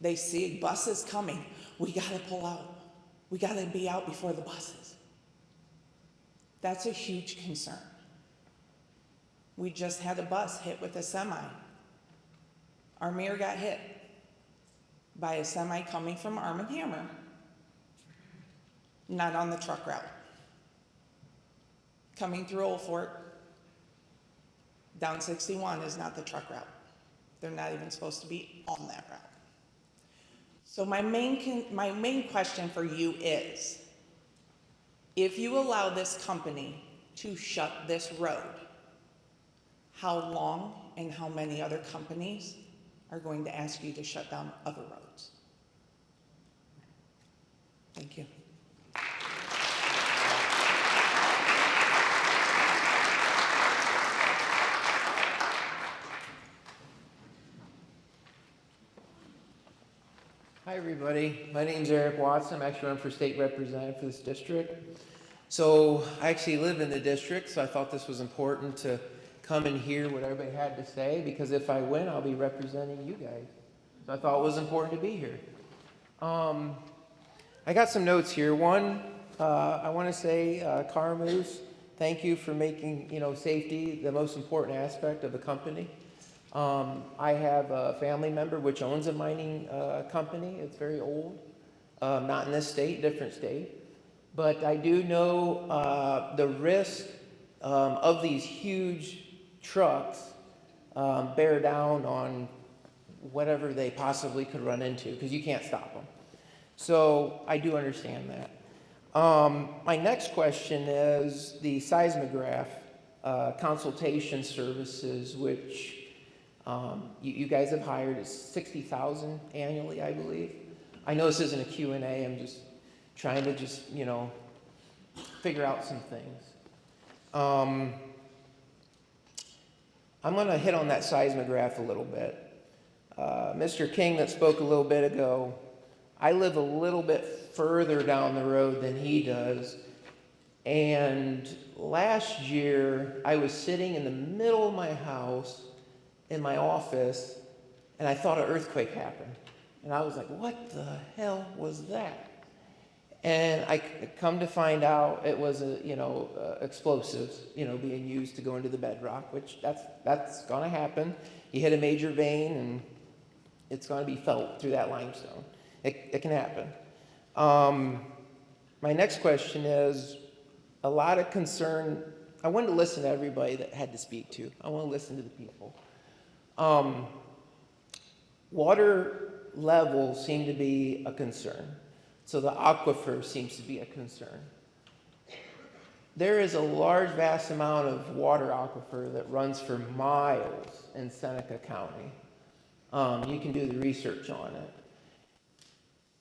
They see buses coming. We gotta pull out. We gotta be out before the buses. That's a huge concern. We just had a bus hit with a semi. Our mayor got hit by a semi coming from Arm & Hammer, not on the truck route. Coming through Old Fort, down 61 is not the truck route. They're not even supposed to be on that route. So my main question for you is, if you allow this company to shut this road, how long and how many other companies are going to ask you to shut down other roads? Thank you. Hi, everybody. My name's Eric Watson. I'm actually running for state representative for this district. So I actually live in the district, so I thought this was important to come and hear what everybody had to say, because if I win, I'll be representing you guys. So I thought it was important to be here. I got some notes here. One, I want to say, Carmuse, thank you for making safety the most important aspect of the company. I have a family member which owns a mining company. It's very old, not in this state, different state. But I do know the risk of these huge trucks bear down on whatever they possibly could run into, because you can't stop them. So I do understand that. My next question is the seismograph consultation services, which you guys have hired. Is $60,000 annually, I believe. I know this isn't a Q&A. I'm just trying to figure out some things. I'm going to hit on that seismograph a little bit. Mr. King that spoke a little bit ago, I live a little bit further down the road than he does. And last year, I was sitting in the middle of my house in my office, and I thought an earthquake happened. And I was like, what the hell was that? And I come to find out it was explosives, being used to go into the bedrock, which that's going to happen. You hit a major vein, and it's going to be felt through that limestone. It can happen. My next question is a lot of concern. I wanted to listen to everybody that had to speak to. I want to listen to the people. Water levels seem to be a concern. So the aquifer seems to be a concern. there is a large, vast amount of water aquifer that runs for miles in Seneca County. You can do the research on it.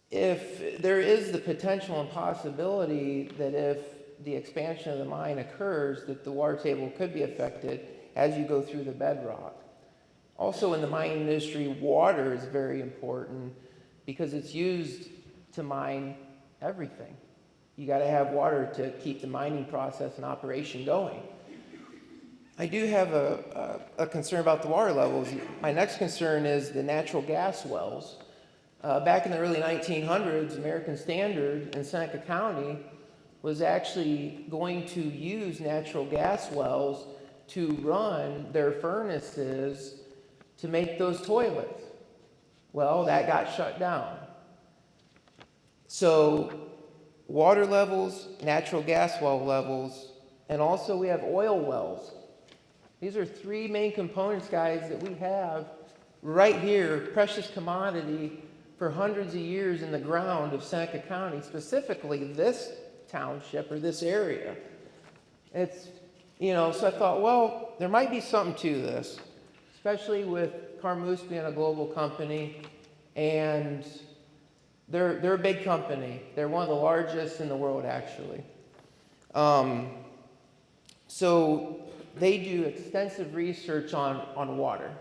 If there is the potential and possibility that if the expansion of the mine occurs, that the water table could be affected as you go through the bedrock. Also in the mining industry, water is very important because it's used to mine everything. You got to have water to keep the mining process and operation going. I do have a concern about the water levels. My next concern is the natural gas wells. Back in the early 1900s, American Standard in Seneca County was actually going to use natural gas wells to run their furnaces to make those toilets. Well, that got shut down. So water levels, natural gas well levels, and also we have oil wells. These are three main components, guys, that we have right here, precious commodity for hundreds of years in the ground of Seneca County, specifically this township or this area. It's, you know, so I thought, well, there might be something to this, especially with Carmoose being a global company, and they're a big company. They're one of the largest in the world, actually. So they do extensive research on water.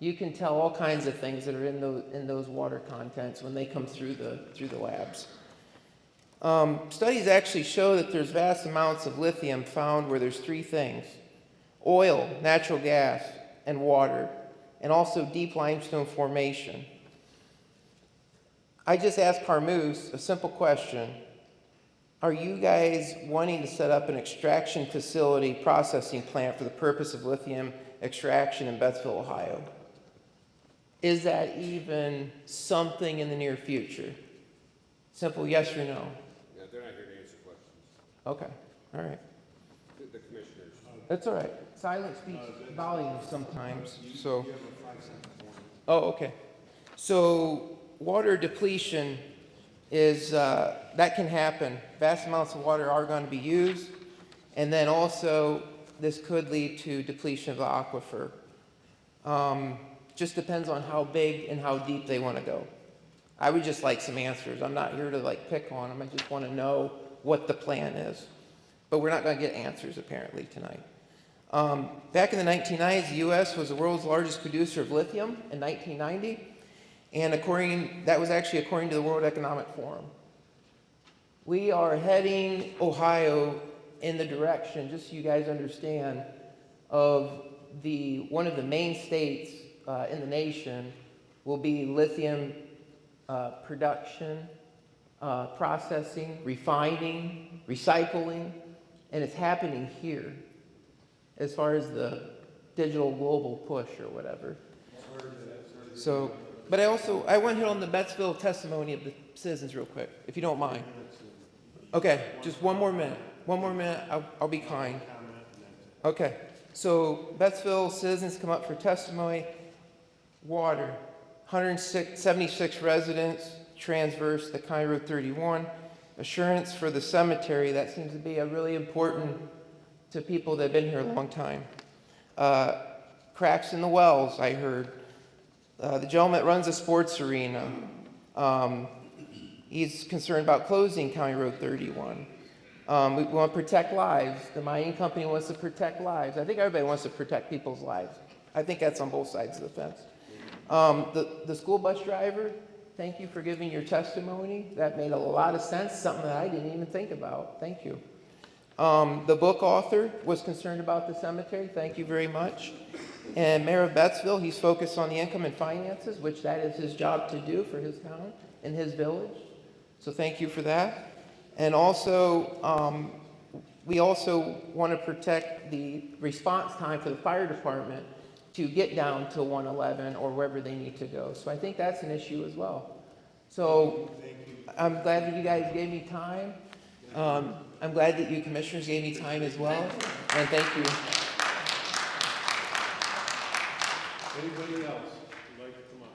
You can tell all kinds of things that are in those water contents when they come through the labs. Studies actually show that there's vast amounts of lithium found where there's three things: oil, natural gas, and water, and also deep limestone formation. I just asked Carmoose a simple question. Are you guys wanting to set up an extraction facility processing plant for the purpose of lithium extraction in Bethesville, Ohio? Is that even something in the near future? Simple yes or no. Yeah, they're not here to answer questions. Okay, all right. The commissioners. That's all right. Silence speaks volumes sometimes, so. Oh, okay. So water depletion is, that can happen. Vast amounts of water are going to be used, and then also this could lead to depletion of the aquifer. Just depends on how big and how deep they want to go. I would just like some answers. I'm not here to like pick on them. I just want to know what the plan is. But we're not going to get answers apparently tonight. Back in the 1990s, the U.S. was the world's largest producer of lithium in 1990. And that was actually according to the World Economic Forum. We are heading Ohio in the direction, just so you guys understand, of one of the main states in the nation will be lithium production, processing, refining, recycling, and it's happening here as far as the digital global push or whatever. So, but I want to hit on the Bettsville testimony of the citizens real quick, if you don't mind. Okay, just one more minute. One more minute, I'll be kind. Okay, so Bettsville citizens come up for testimony. Water, 176 residents transverse the County Road 31. Assurance for the cemetery, that seems to be a really important to people that have been here a long time. Cracks in the wells, I heard. The gentleman that runs a sports arena, he's concerned about closing County Road 31. We want to protect lives. The mining company wants to protect lives. I think everybody wants to protect people's lives. I think that's on both sides of the fence. The school bus driver, thank you for giving your testimony. That made a lot of sense, something that I didn't even think about. Thank you. The book author was concerned about the cemetery. Thank you very much. And Mayor of Bettsville, he's focused on the income and finances, which that is his job to do for his town and his village. So thank you for that. And also, we also want to protect the response time for the fire department to get down to 111 or wherever they need to go. So I think that's an issue as well. So I'm glad that you guys gave me time. I'm glad that you commissioners gave me time as well. And thank you. Anybody else would like to come up?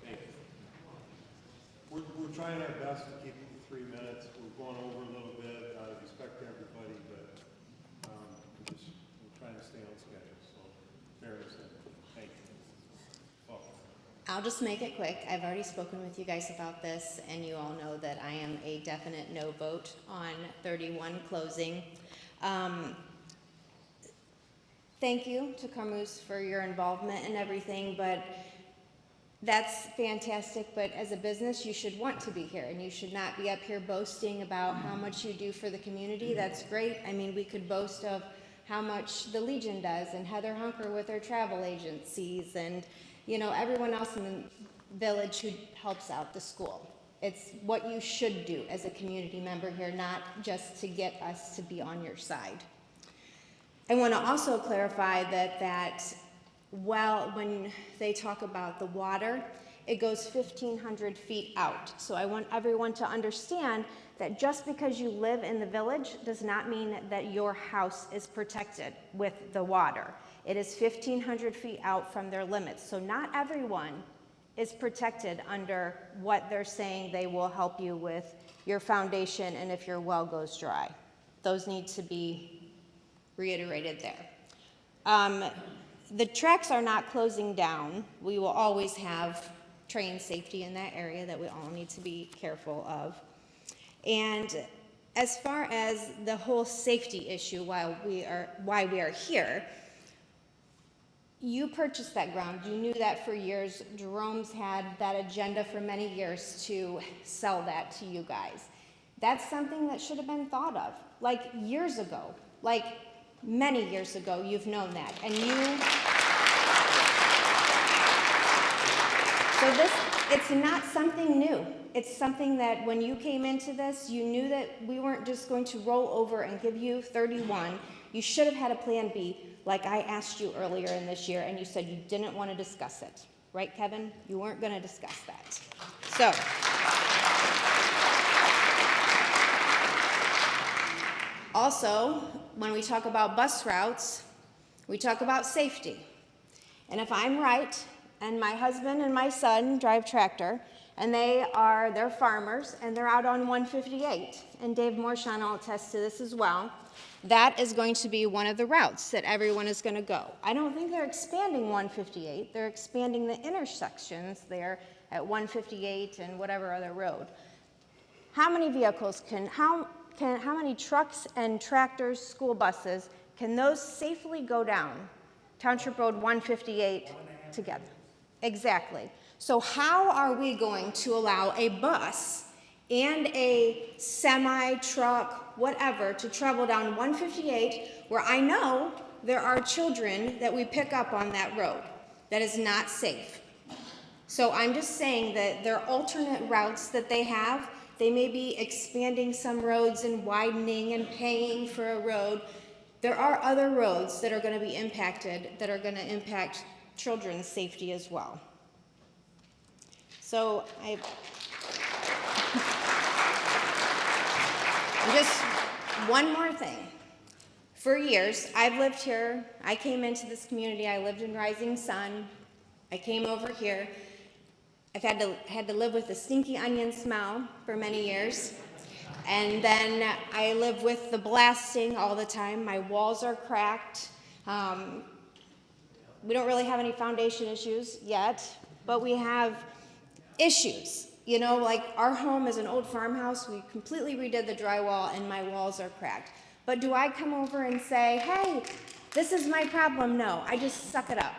Thank you. We're trying our best to keep it to 3 minutes. We're going over a little bit out of respect to everybody, but I'll just make it quick. I've already spoken with you guys about this, and you all know that I am a definite no vote on 31 closing. Thank you to Carmouche for your involvement and everything, but that's fantastic. But as a business, you should want to be here, and you should not be up here boasting about how much you do for the community. That's great. I mean, we could boast of how much the Legion does, and Heather Hunker with her travel agencies, and you know, everyone else in the village who helps out the school. It's what you should do as a community member here, not just to get us to be on your side. I want to also clarify that when they talk about the water, it goes 1,500 feet out. So I want everyone to understand that just because you live in the village does not mean that your house is protected with the water. It is 1,500 feet out from their limits. So not everyone is protected under what they're saying they will help you with your foundation and if your well goes dry. Those need to be reiterated there. The tracks are not closing down. We will always have train safety in that area that we all need to be careful of. And as far as the whole safety issue, why we are here, you purchased that ground. You knew that for years. Jerome's had that agenda for many years to sell that to you guys. That's something that should have been thought of, like years ago, like many years ago. You've known that, and it's not something new. It's something that when you came into this, you knew that we weren't just going to roll over and give you 31. You should have had a plan B, like I asked you earlier in this year, and you said you didn't want to discuss it. Right, Kevin? You weren't going to discuss that. So, also, when we talk about bus routes, we talk about safety. And if I'm right, and my husband and my son drive tractor, and they're farmers, and they're out on 158, and Dave Morshon will attest to this as well, that is going to be one of the routes that everyone is going to go. I don't think they're expanding 158, they're expanding the intersections there at 158 and whatever other road. How many vehicles how many trucks and tractors, school buses, can those safely go down Township Road 158 together? Exactly. So how are we going to allow a bus and a semi, truck, whatever, to travel down 158 where I know there are children that we pick up on that road? That is not safe. So I'm just saying that there are alternate routes that they have. They may be expanding some roads and widening and paying for a road. There are other roads that are going to be impacted that are going to impact children's safety as well. So just one more thing. For years, I've lived here. I came into this community. I lived in Rising Sun. I came over here. I've had to live with the stinky onion smell for many years. And then I live with the blasting all the time. My walls are cracked. We don't really have any foundation issues yet, but we have issues. You know, like our home is an old farmhouse. We completely redid the drywall and my walls are cracked. But do I come over and say, hey, this is my problem? No, I just suck it up.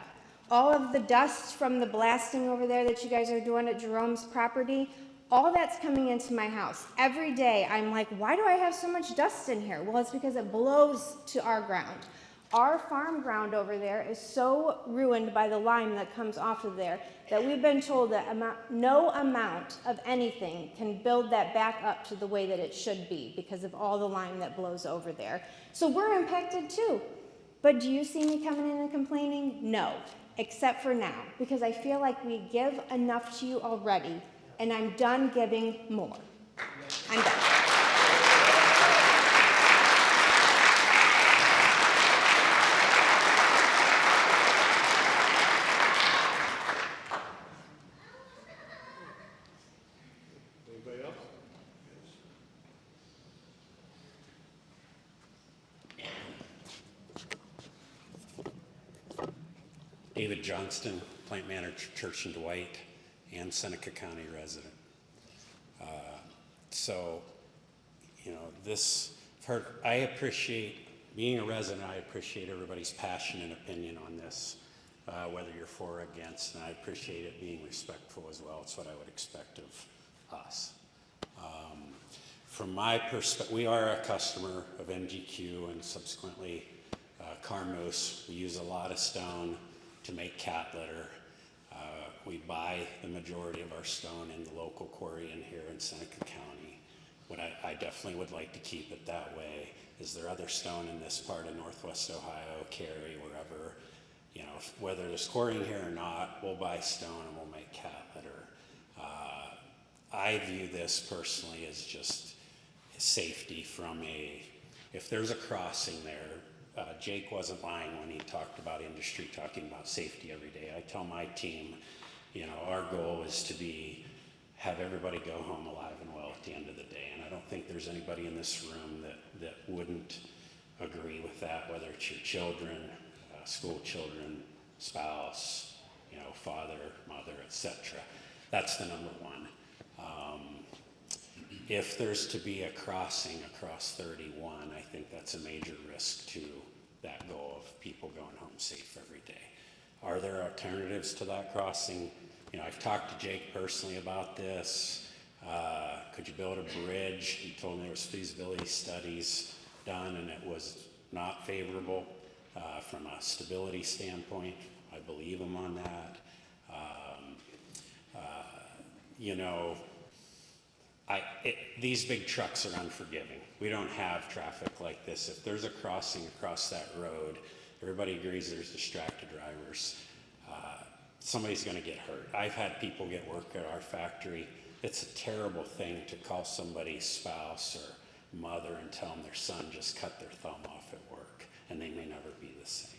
All of the dust from the blasting over there that you guys are doing at Jerome's property, all that's coming into my house. Every day I'm like, why do I have so much dust in here? Well, it's because it blows to our ground. Our farm ground over there is so ruined by the lime that comes off of there that we've been told that no amount of anything can build that back up to the way that it should be because of all the lime that blows over there. So we're impacted too. But do you see me coming in and complaining? No, except for now, because I feel like we give enough to you already, and I'm done giving more. I'm done. Anybody else? David Johnston, plant manager, Church and Dwight, and Seneca County resident. So, you know, I appreciate, being a resident, I appreciate everybody's passion and opinion on this, whether you're for or against, and I appreciate it being respectful as well. It's what I would expect of us. From my perspective, we are a customer of MGQ and subsequently Carmoose. We use a lot of stone to make cat litter. We buy the majority of our stone in the local quarry in here in Seneca County. What I definitely would like to keep it that way. Is there other stone in this part of Northwest Ohio, Cary, wherever, you know, whether there's quarrying here or not, we'll buy stone and we'll make cat litter. I view this personally as just safety from if there's a crossing there, Jake wasn't lying when he talked about industry, talking about safety every day. I tell my team, you know, our goal is to have everybody go home alive and well at the end of the day. And I don't think there's anybody in this room that wouldn't agree with that, whether it's your children, school children, spouse, you know, father, mother, etc. That's the number one. If there's to be a crossing across 31, I think that's a major risk to that goal of people going home safe every day. Are there alternatives to that crossing? You know, I've talked to Jake personally about this. Could you build a bridge? He told me there was feasibility studies done and it was not favorable from a stability standpoint. I believe him on that. You know, these big trucks are unforgiving. We don't have traffic like this. If there's a crossing across that road, everybody agrees there's distracted drivers. Somebody's going to get hurt. I've had people get work at our factory. It's a terrible thing to call somebody's spouse or mother and tell them their son just cut their thumb off at work, and they may never be the same.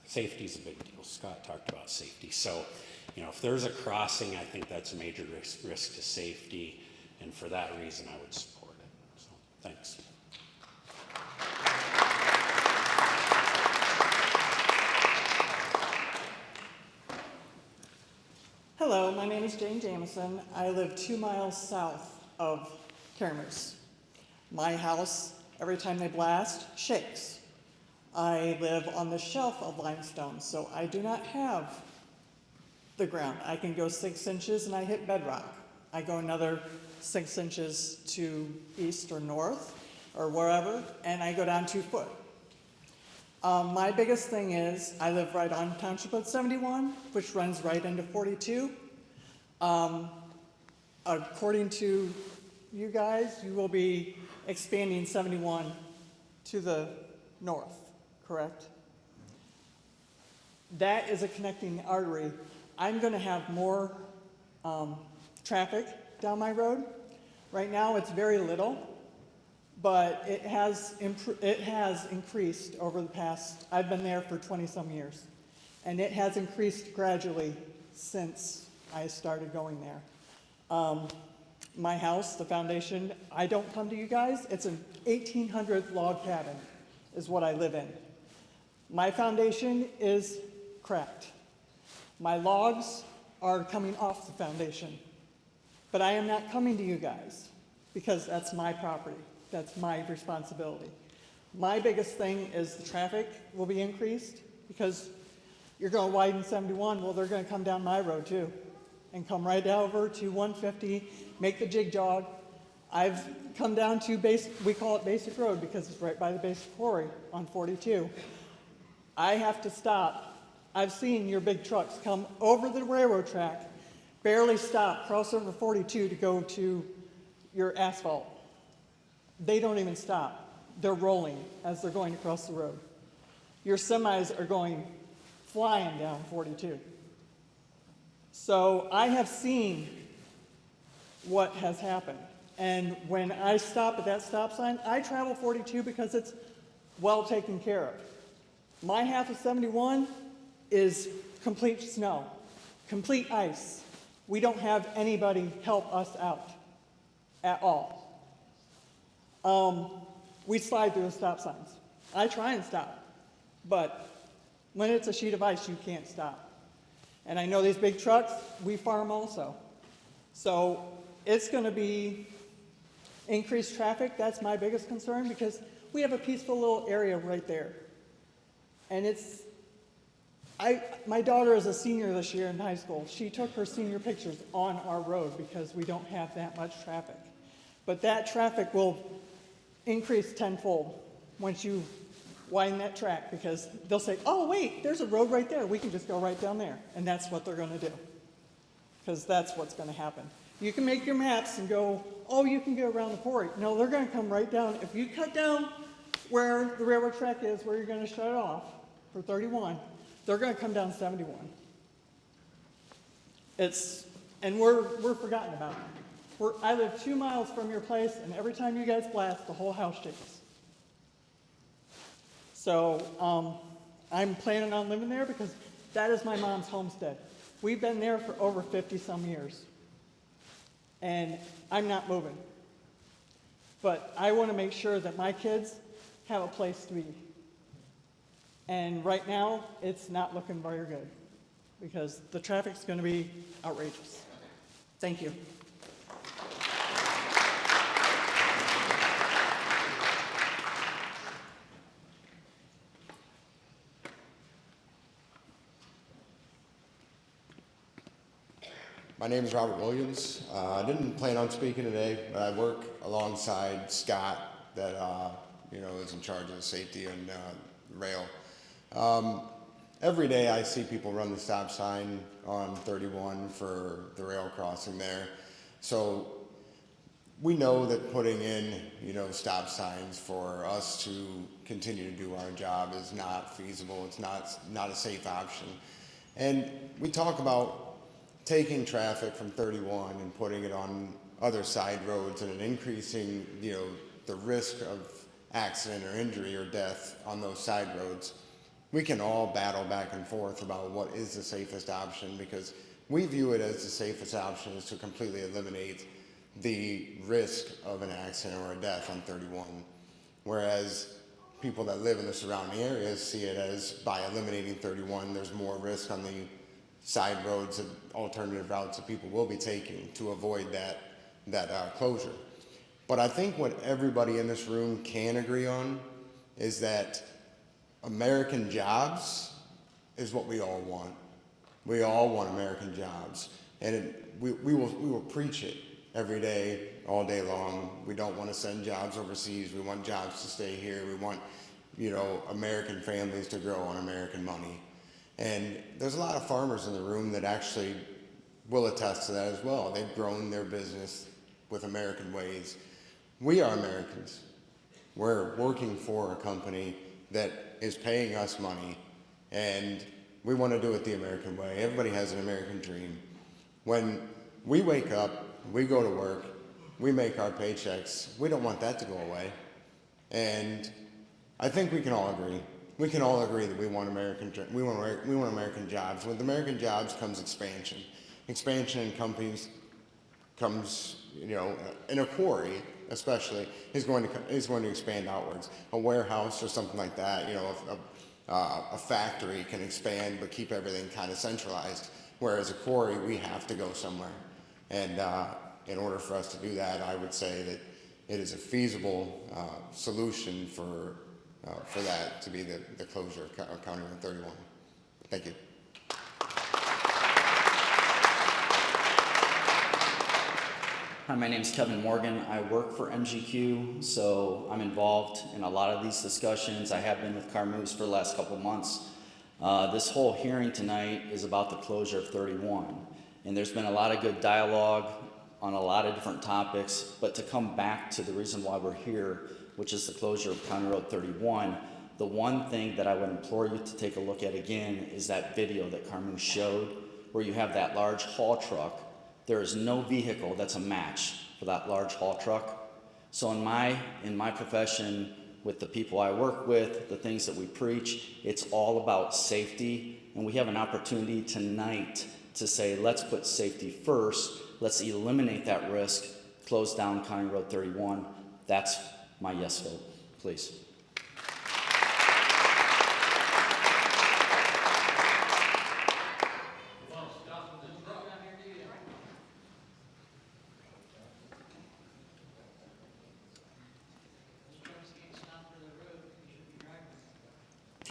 Safety's a big deal. Scott talked about safety. So, you know, if there's a crossing, I think that's a major risk to safety, and for that reason, I would support it. So, thanks. Hello, my name is Jane Jamison. I live 2 miles south of Carmoose. My house, every time they blast, shakes. I live on the shelf of limestone, so I do not have the ground. I can go 6 inches and I hit bedrock. I go another 6 inches to east or north or wherever, and I go down 2 foot. My biggest thing is I live right on Township Road 71, which runs right into 42. According to you guys, you will be expanding 71 to the north, correct? That is a connecting artery. I'm going to have more traffic down my road. Right now, it's very little, but it has increased over the past, I've been there for 20-some years, and it has increased gradually since I started going there. My house, the foundation, I don't come to you guys. It's an 1800 log cabin is what I live in. My foundation is cracked. My logs are coming off the foundation, but I am not coming to you guys because that's my property. That's my responsibility. My biggest thing is the traffic will be increased because you're going to widen 71. Well, they're going to come down my road too and come right over to 150, make the jig jog. I've come down to we call it Basic Road because it's right by the Basic Quarry on 42. I have to stop. I've seen your big trucks come over the railroad track, barely stop, cross over 42 to go to your asphalt. They don't even stop. They're rolling as they're going across the road. Your semis are going flying down 42. So I have seen what has happened. And when I stop at that stop sign, I travel 42 because it's well taken care of. My half of 71 is complete snow, complete ice. We don't have anybody help us out at all. We slide through the stop signs. I try and stop, but when it's a sheet of ice, you can't stop. And I know these big trucks, we farm also. So it's gonna be increased traffic. That's my biggest concern, because we have a peaceful little area right there. And my daughter is a senior this year in high school. She took her senior pictures on our road because we don't have that much traffic. But that traffic will increase tenfold once you widen that track, because they'll say, oh, wait, there's a road right there. We can just go right down there. And that's what they're gonna do, because that's what's gonna happen. You can make your maps and go, oh, you can go around the quarry. No, they're gonna come right down. If you cut down where the railroad track is, where you're gonna shut it off for 31, they're gonna come down 71. And we're forgotten about. I live 2 miles from your place, and every time you guys blast, the whole house shakes. So I'm planning on living there because that is my mom's homestead. We've been there for over 50-some years. And I'm not moving. But I want to make sure that my kids have a place to be. And right now, it's not looking very good, because the traffic's going to be outrageous. Thank you. My name is Robert Williams. I didn't plan on speaking today, but I work alongside Scott that is in charge of the safety and rail. Every day I see people run the stop sign on 31 for the rail crossing there. So we know that putting in, stop signs for us to continue to do our job is not feasible. It's not a safe option. And we talk about taking traffic from 31 and putting it on other side roads and increasing, the risk of accident or injury or death on those side roads. We can all battle back and forth about what is the safest option, because we view it as the safest option is to completely eliminate the risk of an accident or a death on 31. Whereas people that live in the surrounding areas see it as, by eliminating 31, there's more risk on the side roads and alternative routes that people will be taking to avoid that closure. But I think what everybody in this room can agree on is that American jobs is what we all want. We all want American jobs. And we will preach it every day, all day long. We don't want to send jobs overseas. We want jobs to stay here. We want, American families to grow on American money. And there's a lot of farmers in the room that actually will attest to that as well. They've grown their business with American ways. We are Americans. We're working for a company that is paying us money, and we want to do it the American way. Everybody has an American dream. When we wake up, we go to work, we make our paychecks, we don't want that to go away. And I think we can all agree. We can all agree that we want American jobs. With American jobs comes expansion. Expansion in companies comes, in a quarry especially, is going to expand outwards. A warehouse or something like that, a factory can expand but keep everything kind of centralized. Whereas a quarry, we have to go somewhere. And in order for us to do that, I would say that it is a feasible solution for that to be the closure of County Road 31. Thank you. Hi, my name is Kevin Morgan. I work for MGQ, so I'm involved in a lot of these discussions. I have been with Carmoose for the last couple of months. This whole hearing tonight is about the closure of 31, and there's been a lot of good dialogue on a lot of different topics, but to come back to the reason why we're here, which is the closure of County Road 31, the one thing that I would implore you to take a look at again is that video that Carmoose showed, where you have that large haul truck. There is no vehicle that's a match for that large haul truck. So in my profession, with the people I work with, the things that we preach, it's all about safety. And we have an opportunity tonight to say, let's put safety first. Let's eliminate that risk, close down County Road 31. That's my yes vote, please.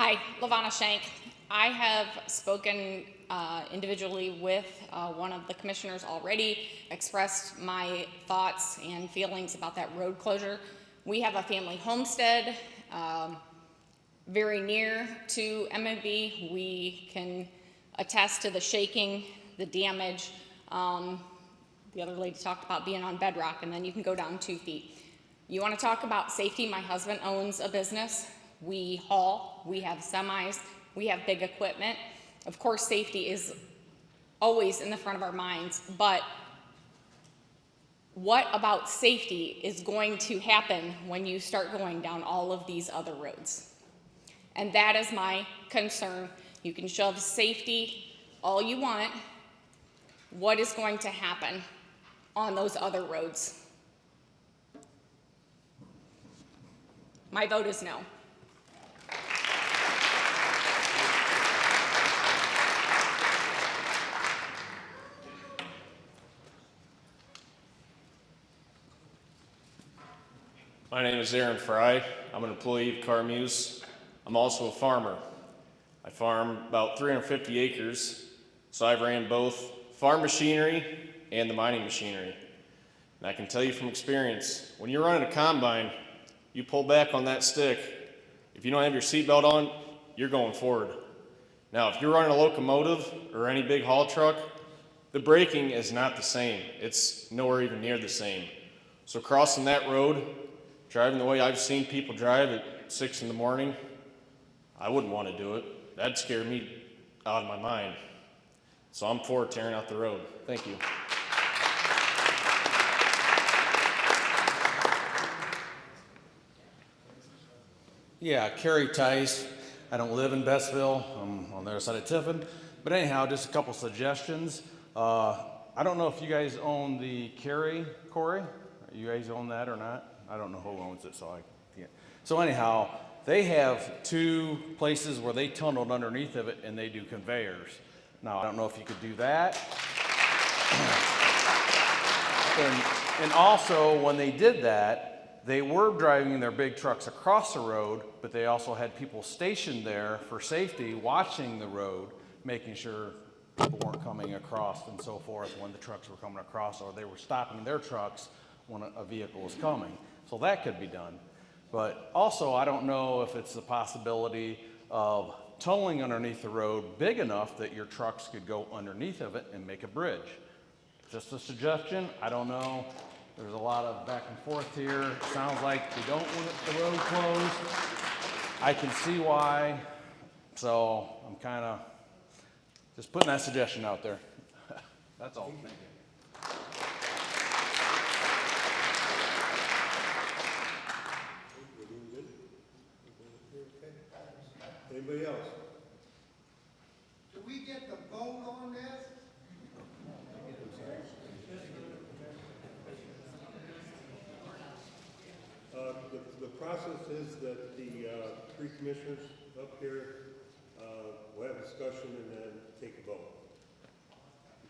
Hi, Lavana Shank. I have spoken individually with one of the commissioners already, expressed my thoughts and feelings about that road closure. We have a family homestead very near to MMB. We can attest to the shaking, the damage. The other lady talked about being on bedrock, and then you can go down 2 feet. You want to talk about safety? My husband owns a business. We haul, we have semis, we have big equipment. Of course, safety is always in the front of our minds, but what about safety is going to happen when you start going down all of these other roads? And that is my concern. You can shove safety all you want. What is going to happen on those other roads? My vote is no. My name is Aaron Fry. I'm an employee of Carmuse. I'm also a farmer. I farm about 350 acres, so I've ran both farm machinery and the mining machinery. And I can tell you from experience, when you're running a combine, you pull back on that stick. If you don't have your seatbelt on, you're going forward. Now, if you're running a locomotive or any big haul truck, the braking is not the same. It's nowhere even near the same. So crossing that road, driving the way I've seen people drive at 6 in the morning, I wouldn't want to do it. That'd scare me out of my mind. So I'm for tearing out the road. Thank you. Yeah, Kerry Tice. I don't live in Bessville. I'm on the other side of Tiffin. But anyhow, just a couple suggestions. I don't know if you guys own the Kerry quarry. You guys own that or not? I don't know who owns it, so I can't. So anyhow, they have 2 places where they tunneled underneath of it and they do conveyors. Now, I don't know if you could do that. And also, when they did that, they were driving their big trucks across the road, but they also had people stationed there for safety, watching the road, making sure people weren't coming across and so forth when the trucks were coming across, or they were stopping their trucks when a vehicle was coming. So that could be done. But also, I don't know if it's the possibility of tunneling underneath the road big enough that your trucks could go underneath of it and make a bridge. Just a suggestion. I don't know. There's a lot of back and forth here. It sounds like we don't want the road closed. I can see why. So I'm kind of just putting that suggestion out there. That's all. Thank you. Anybody else? Do we get the vote on this? The process is that the 3 commissioners up here will have a discussion and then take a vote.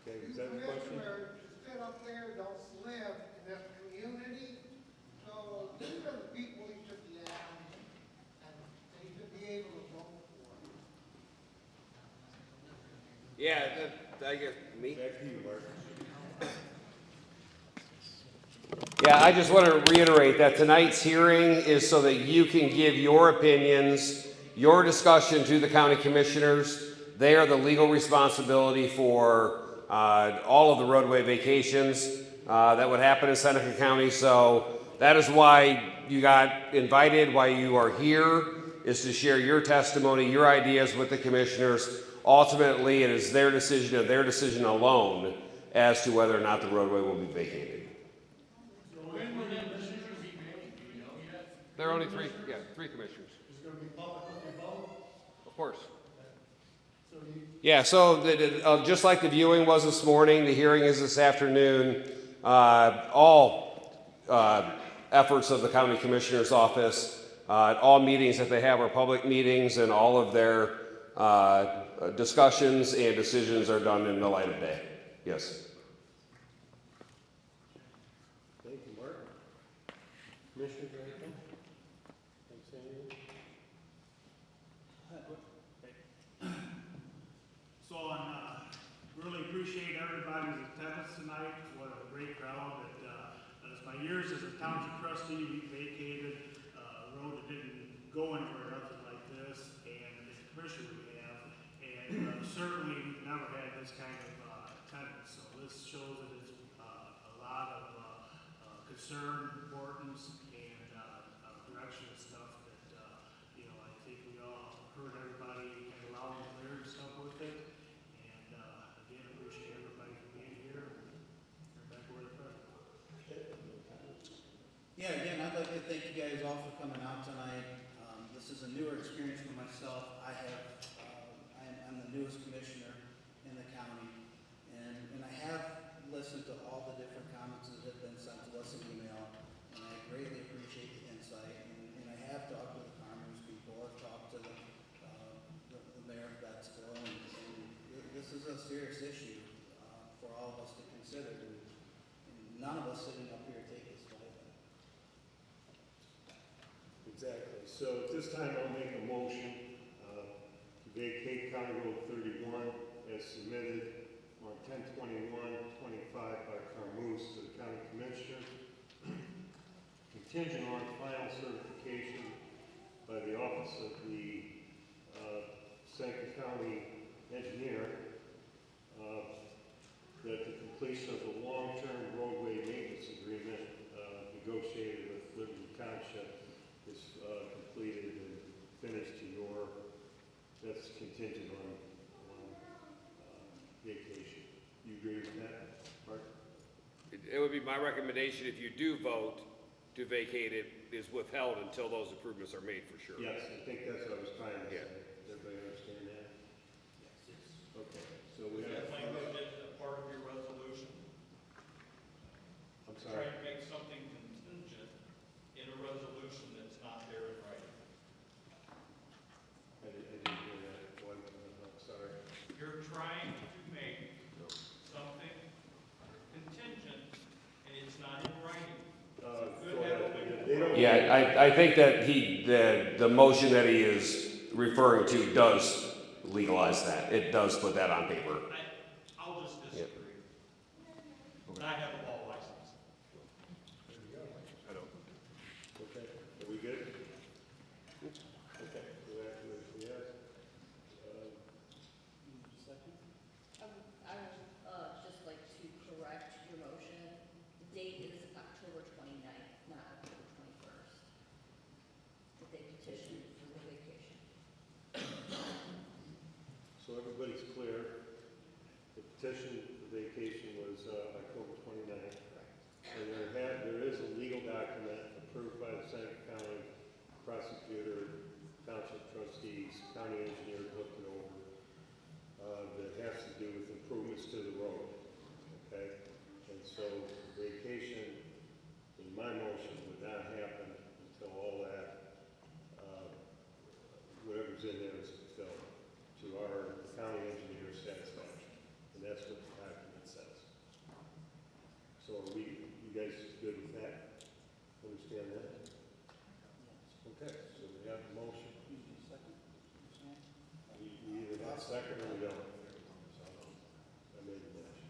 Okay, is that the question? Commissioners sit up there don't live in this community, so these are the people we should be asking, and they should be able to vote for. Yeah, I guess me. Back to you, Mark. Yeah, I just want to reiterate that tonight's hearing is so that you can give your opinions, your discussion to the county commissioners. They are the legal responsibility for all of the roadway vacations that would happen in Seneca County. So that is why you got invited, why you are here, is to share your testimony, your ideas with the commissioners. Ultimately, it is their decision and their decision alone as to whether or not the roadway will be vacated. There are only 3 commissioners. Is it going to be publicly voted? Of course. Yeah, so just like the viewing was this morning, the hearing is this afternoon. All efforts of the county commissioner's office, all meetings that they have are public meetings, and all of their discussions and decisions are done in the light of day. Yes. Thank you, Mark. Commissioners, anything? Thanks, Andy. appreciate everybody's attendance tonight. What a great crowd. As my years as a township trustee, we vacated a road that didn't go anywhere, nothing like this, and the commission we have. And certainly we've never had this kind of attendance. So this shows that it's a lot of concern, importance, and direction and stuff that, you know, I think we all heard everybody kind of loud and clear and stuff with it. And again, appreciate everybody for being here. And back where the president. Yeah, again, I'd like to thank you guys all for coming out tonight. This is a newer experience for myself. I'm the newest commissioner in the county, and I have listened to all the different comments that have been sent to us in email, and I greatly appreciate the insight. And I have talked with the Commerce people. I've talked to the mayor of Betsville, and this is a serious issue for all of us to consider. And none of us sitting up here take this lightly. Exactly. So at this time, I'll make a motion to vacate County Road 31 as submitted on 10/21/25 by Carmoose to the County Commissioner, contingent on final certification by the Office of the Seneca County Engineer that the completion of the long-term roadway maintenance agreement negotiated with Liberty Township is completed and finished to your, that's contingent on vacation. You agree with that, Mark? It would be my recommendation, if you do vote to vacate it, is withheld until those improvements are made for sure. Yes, I think that's what I was trying to say. Does everybody understand that? Okay, so we have. Part of your resolution. I'm sorry? Try to make something contingent in a resolution that's not there in writing. I didn't hear that. What? I'm sorry. You're trying to make something contingent, and it's not in writing. Yeah, I think that the motion that he is referring to does legalize that. It does put that on paper. I'll just disagree. I have a ball license. I don't. Okay, are we good? Okay, so that was yes. I would just like to correct your motion. The date is October 29th, not October 21st. That they petitioned for the vacation. So everybody's clear. The petition for vacation was October 29th. And there is a legal document approved by the Seneca County prosecutor, township trustees, county engineer looked it over, that has to do with improvements to the road. Okay? And so vacation, in my motion, would not happen until all that, whatever's in there is fulfilled to our county engineer's satisfaction. And that's what the document says. So are you guys good with that? Understand that? Okay, so we have the motion. We either have a second or we don't. So I made the motion.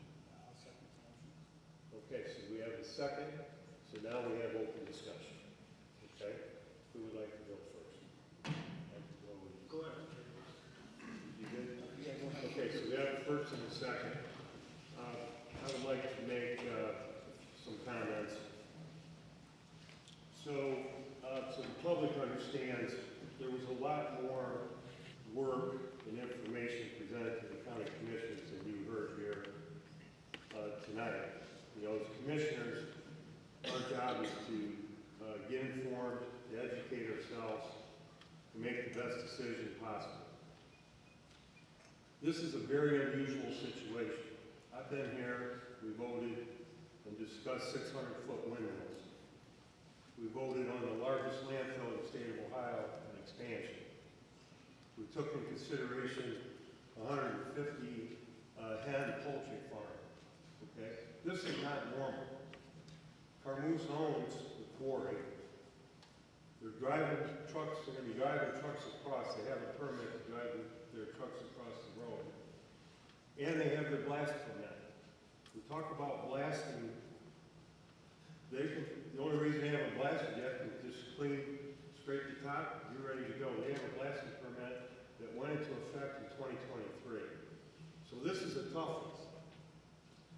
Okay, so we have a second. So now we have open discussion. Okay? Who would like to go first? Go ahead. You good? Yeah, go ahead. Okay, so we have the first and the second. I would like to make some comments. So the public understands there was a lot more work and information presented to the county commissioners than you heard here tonight. You know, as commissioners, our job is to get informed, to educate ourselves, to make the best decision possible. This is a very unusual situation. I've been here, we voted and discussed 600-foot windmills. We voted on the largest landfill in the state of Ohio, an expansion. We took in consideration 150 hen poultry farm. Okay? This is not normal. Carmoose owns the quarry. They're driving trucks, they're going to be driving trucks across. They have a permit to drive their trucks across the road. And they have their blast permit. We talk about blasting. The only reason they haven't blasted yet is just clean, scrape the top, you're ready to go. They have a blasting permit that went into effect in 2023. So this is a tough one.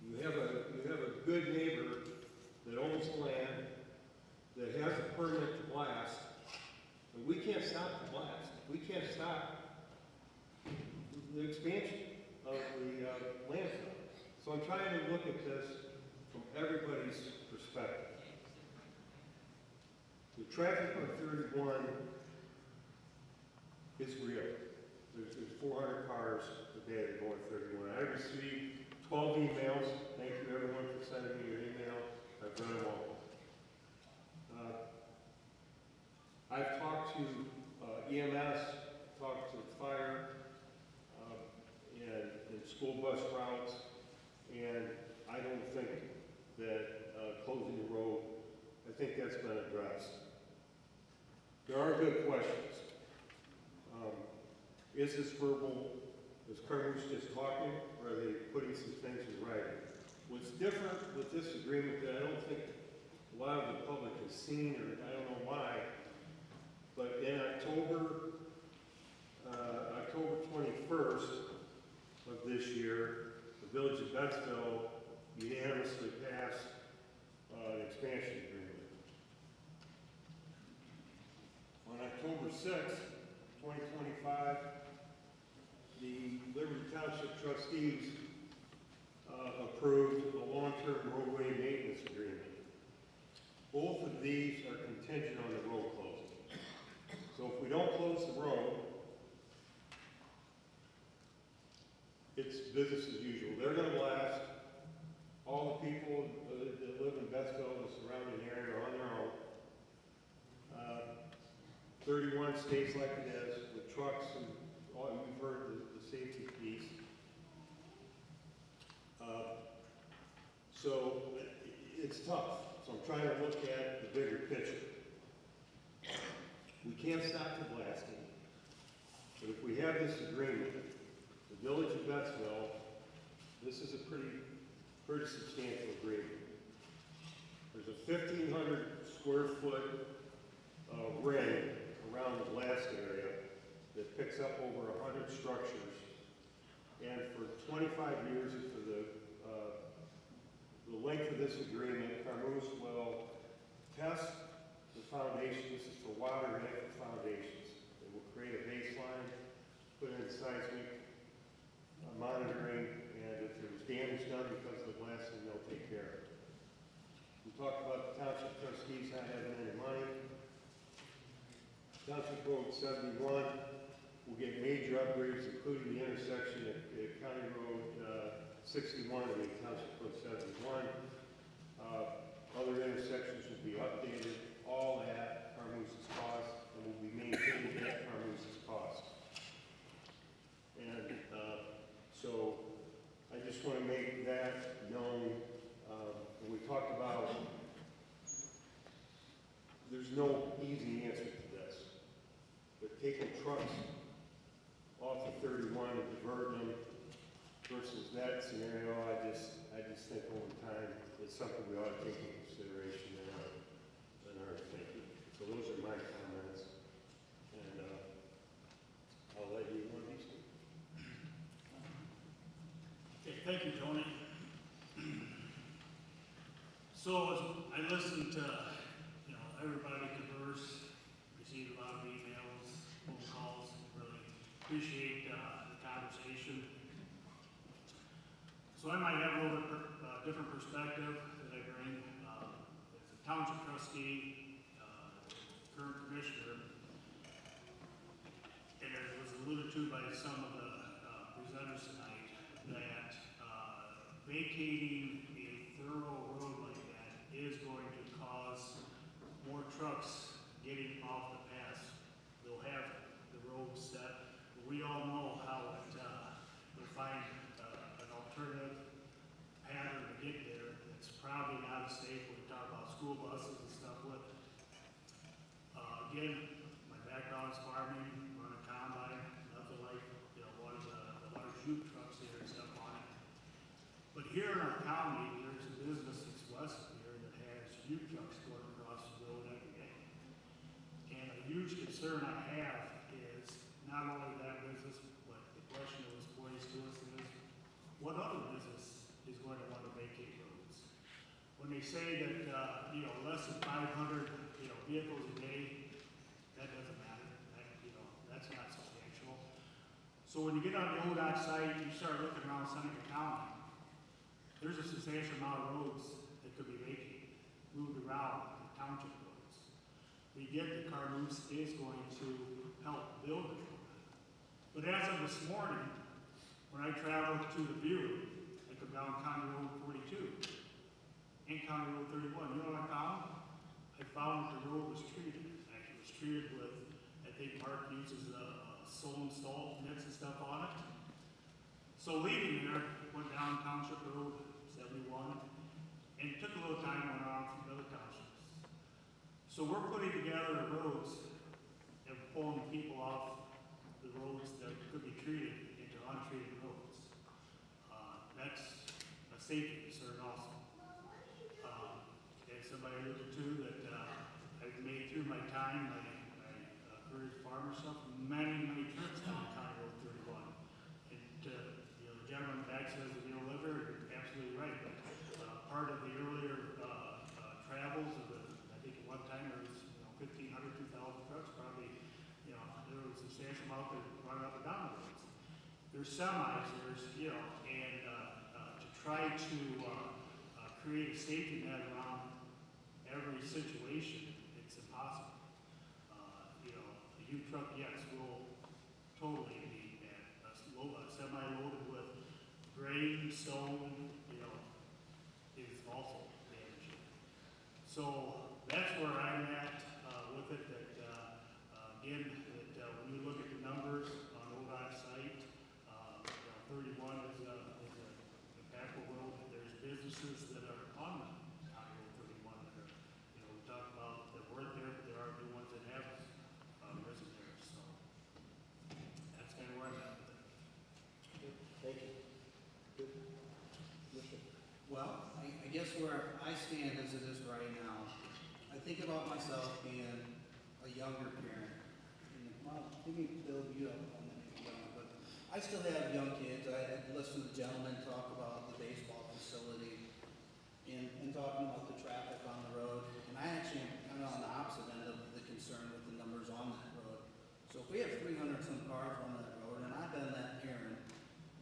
You have a good neighbor that owns the land, that has a permit to blast, and we can't stop the blast. We can't stop the expansion of the landfill. So I'm trying to look at this from everybody's perspective. The traffic on 31 is real. There's 400 cars a day that go on 31. I received 12 emails. Thank you everyone for sending me your email. I've read them all. I've talked to EMS, talked to fire, and school bus routes, and I don't think that closing the road, I think that's been addressed. There are good questions. Is this verbal, is Carlos just talking, or are they putting some things in writing? What's different with this agreement that I don't think a lot of the public has seen, or I don't know why, but in October 21st of this year, the Village of Betsville unanimously passed an expansion agreement. On October 6th, 2025, the Liberty Township trustees approved a long-term roadway maintenance agreement. Both of these are contingent on the road closing. So if we don't close the road, it's business as usual. They're going to blast. All the people that live in Betsville and the surrounding area are on their own. 31 stays like it is with trucks and all. You've heard the safety piece. So it's tough. So I'm trying to look at the bigger picture. We can't stop the blasting, but if we have this agreement, the Village of Betsville, this is a pretty substantial agreement. There's a 1,500 square foot ring around the blast area that picks up over 100 structures. And for 25 years, for the length of this agreement, Carmoose will test the foundation. This is for water and for foundations. It will create a baseline, put in seismic monitoring, and if there's damage done because of the blasting, they'll take care of it. We talked about the township trustees not having any money. Township Road 71 will get major upgrades, including the intersection at County Road 61 and Township Road 71. Other intersections will be updated, all at Carmoose's cost, and will be maintained at Carmoose's cost. And so I just want to make that known. When we talked about, there's no easy answer to this, but taking trucks off of 31 and diverting them versus that scenario, I just think over time it's something we ought to take into consideration in our thinking. So those are my comments, and I'll let you one of these speak. Okay, thank you, Tony. So as I listened to, everybody converse, received a lot of emails, phone calls, really appreciate the conversation. So I might have a little bit different perspective that I bring as a township trustee, current commissioner, and it was alluded to by some of the presenters tonight that vacating a thorough road like that is going to cause more trucks getting off the pass. They'll have the road set. We all know how it, they'll find an alternative pattern to get there. It's probably not as safe when we talk about school buses and stuff with it. Again, my background is farming, running a combine, nothing like, one of the large Jeep trucks here and stuff on it. But here in our county, there's a business that's west of here that has U trucks going across the road every day. And a huge concern I have is not only that business, but the question that was posed to us is, what other business is going to want to vacate roads? When they say that, less than 500, vehicles a day, that doesn't matter. That, that's not substantial. So when you get on the ODOT site, you start looking around Seneca County, there's a substantial amount of roads that could be vacated, moved around the township roads. We get that CarMoose is going to help build it. But as of this morning, when I traveled to the View, I come down County Road 42 and County Road 31. You know what I found? I found that the road was treated. Actually, it was treated with, I think Mark uses soil and salt nets and stuff on it. So leaving there, went down Township Road 71, and it took a little time, went around from the other townships. So we're putting together roads and pulling people off the roads that could be treated into untreated roads. That's a safety concern also. As somebody alluded to, that I've made through my time, my career as farmer stuff, many trips down County Road 31. And, the gentleman back says that you don't live there, you're absolutely right. But part of the earlier travels of I think at one time there was 1,500, 2,000 trucks, probably, there was a substantial amount that run up and down the roads. There's semis, and to try to create a safety net around every situation, it's impossible. The U truck, yes, will totally be a semi loaded with grain, stone, is also damaging. So that's where I'm at with it. That again, that when you look at the numbers on ODOT site, 31 is a impactful road. There's businesses that are on the County Road 31 that are, we talk about that weren't there, but there are new ones that have risen there. So that's kind of where I'm at with it. Thank you. Good. Well, I guess where I stand as it is right now, I think about myself being a younger parent. And, well, maybe Bill, you have one that may be young, but I still have young kids. I listened to the gentleman talk about the baseball facility and talking about the traffic on the road. And I actually am kind of on the opposite end of the concern with the numbers on that road. So if we have 300 some cars on that road, and I've been that parent,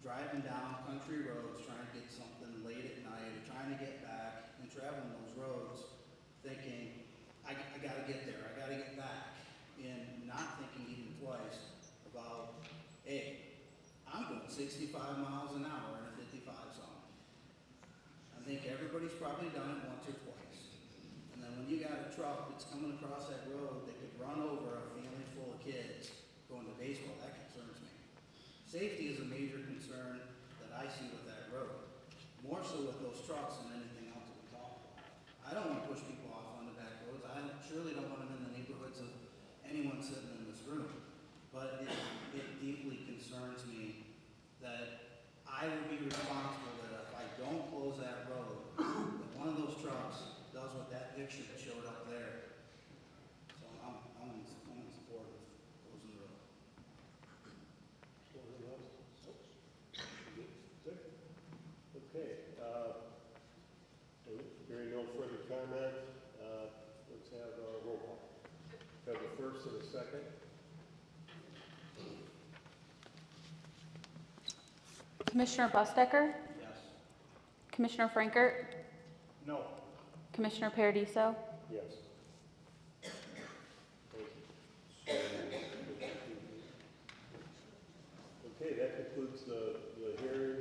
driving down country roads, trying to get something late at night, trying to get back, and traveling those roads, thinking, I gotta get there, I gotta get back, and not thinking even twice about, hey, I'm going 65 miles an hour in a 55 zone. I think everybody's probably done it once or twice. And then when you got a truck that's coming across that road that could run over a family full of kids going to baseball, that concerns me. Safety is a major concern that I see with that road, more so with those trucks than anything else that we talk about. I don't want to push people off on the back roads. I surely don't want them in the neighborhoods of anyone sitting in this room. But it deeply concerns me that I will be responsible that if I don't close that road, that one of those trucks does what that picture that showed up there. So I'm in support of closing the road. Okay, hearing no further comment, let's have a roll call. Have a first and a second. Commissioner Bustecker? Yes. Commissioner Frankert? No. Commissioner Paradiso? Yes. Thank you. Okay, that concludes the hearing.